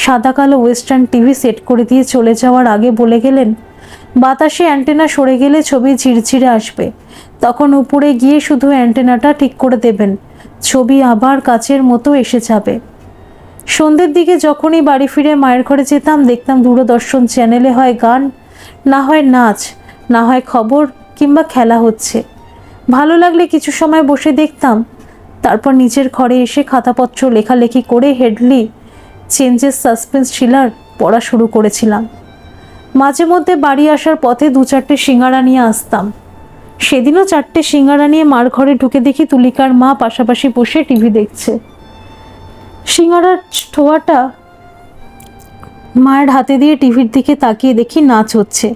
সাদা কালো ওয়েস্টার্ন টিভি সেট করে দিয়ে চলে যাওয়ার আগে বলে গেলেন, বাতাসে অ্যান্টেনা সরে গেলে ছবি ঝিরঝিরে আসবে, তখন উপরে গিয়ে শুধু অ্যান্টেনাটা ঠিক করে দেবেন, ছবি আবার কাচের মতো এসে যাবে। সন্ধ্যের দিকে যখনই বাড়ি ফিরে মায়ের ঘরে যেতাম দেখতাম দূরদর্শন চ্যানেলে হয় গান, না হয় নাচ, না হয় খবর কিংবা খেলা হচ্ছে। ভালো লাগলে কিছু সময় বসে দেখতাম, তারপর নিজের ঘরে এসে খাতাপত্র লেখালেখি করে হেডলি চেঞ্জেস সাসপেন্স থ্রিলার পড়া শুরু করেছিলাম। মাঝে মধ্যে বাড়ি আসার পথে 2-4টে সিঙ্গারা নিয়ে আসতাম। সেদিনও 4টে সিঙ্গারা নিয়ে মার ঘরে ঢুকে দেখি তুলিকার মা পাশাপাশি বসে টিভি দেখছে। সিঙ্গারার ঠোয়াটা মায়ের হাতে দিয়ে টিভির দিকে তাকিয়ে দেখি নাচ হচ্ছে।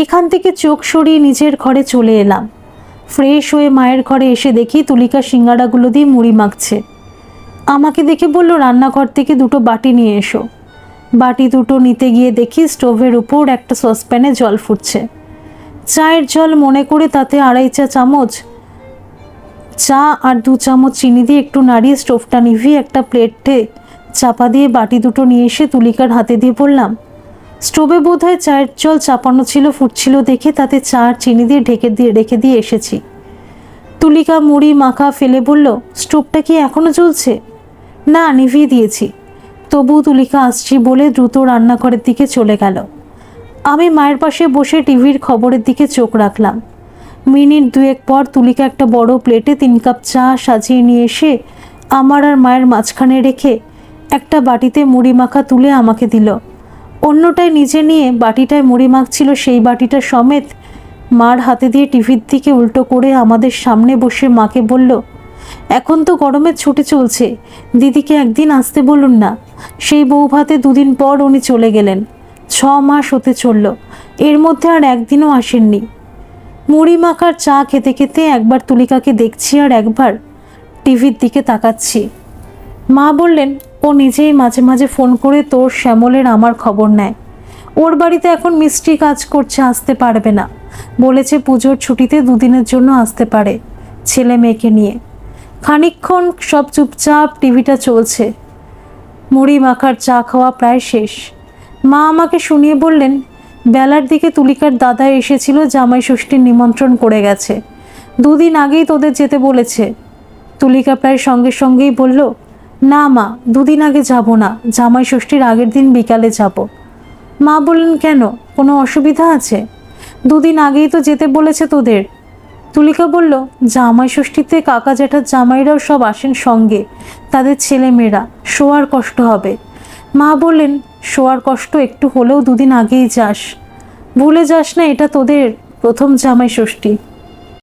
এখান থেকে চোখ সরিয়ে নিজের ঘরে চলে এলাম। ফ্রেশ হয়ে মায়ের ঘরে এসে দেখি তুলিকা সিঙ্গারাগুলো দিয়ে মুড়ি মাখছে। আমাকে দেখে বলল, রান্নাঘর থেকে 2টো বাটি নিয়ে এসো। বাটি 2টো নিতে গিয়ে দেখি স্টোভের উপর একটা সসপ্যানে জল ফুটছে। চায়ের জল মনে করে তাতে 2.5 চা চামচ চা আর 2 চামচ চিনি দিয়ে একটু নাড়িয়ে স্টোভটা নিভিয়ে একটা প্লেটে চাপা দিয়ে বাটি 2টো নিয়ে এসে তুলিকার হাতে দিয়ে বললাম, স্টোভে বোধহয় চায়ের জল চাপানো ছিল, ফুটছিল দেখে তাতে চা আর চিনি দিয়ে রেখে দিয়ে এসেছি। তুলিকা মুড়ি মাখা ফেলে বলল, স্টোভটা কি এখনো জ্বলছে? না, নিভিয়ে দিয়েছি। তবু তুলিকা আসছি বলে দ্রুত রান্নাঘরের দিকে চলে গেল। আমি মায়ের পাশে বসে টিভির খবরের দিকে চোখ রাখলাম। মিনিট 2 পর তুলিকা একটা বড় প্লেটে 3 কাপ চা সাজিয়ে নিয়ে এসে আমার আর মায়ের মাঝখানে রেখে একটা বাটিতে মুড়ি মাখা তুলে আমাকে দিল। অন্যটায় নিজে নিয়ে বাটিটায় মুড়ি মাখছিল সেই বাটিটা সমেত মার হাতে দিয়ে টিভির দিকে উল্টো করে আমাদের সামনে বসে মাকে বলল, এখন তো গরমের ছুটি চলছে, দিদিকে একদিন আসতে বলুন না। সেই বউ ভাতে 2 দিন পর উনি চলে গেলেন, 6 মাস হতে চলল, এর মধ্যে আর একদিনও আসেননি। মুড়ি মাখার চা খেতে খেতে একবার তুলিকাকে দেখছি আর একবার টিভির দিকে তাকাচ্ছি। মা বললেন, ও নিজেই মাঝে মাঝে ফোন করে তোর শ্যামলের আমার খবর নেয়। ওর বাড়িতে এখন মিস্ত্রি কাজ করছে, আসতে পারবে না, বলেছে পুজোর ছুটিতে 2 দিনের জন্য আসতে পারে ছেলে মেয়েকে নিয়ে। খানিকক্ষণ সব চুপচাপ, টিভিটা চলছে, মুড়ি মাখার চা খাওয়া প্রায় শেষ। মা আমাকে শুনিয়ে বললেন, বেলার দিকে তুলিকার দাদা এসেছিল, জামাই ষষ্ঠীর নিমন্ত্রণ করে গেছে, 2 দিন আগেই তোদের যেতে বলেছে। তুলিকা প্রায় সঙ্গে সঙ্গেই বলল, না মা, 2 দিন আগে যাব না, জামাই ষষ্ঠীর আগের দিন বিকালে যাব। মা বললেন, কেন, কোনো অসুবিধা আছে? 2 দিন আগেই তো যেতে বলেছে তোদের। তুলিকা বলল, জামাই ষষ্ঠীতে কাকা জ্যাঠার জামাইরাও সব আসেন সঙ্গে, তাদের ছেলে মেয়েরা, শোয়ার কষ্ট হবে। মা বললেন, শোয়ার কষ্ট একটু হলেও 2 দিন আগেই যাস, ভুলে যাস না এটা তোদের প্রথম জামাই ষষ্ঠী।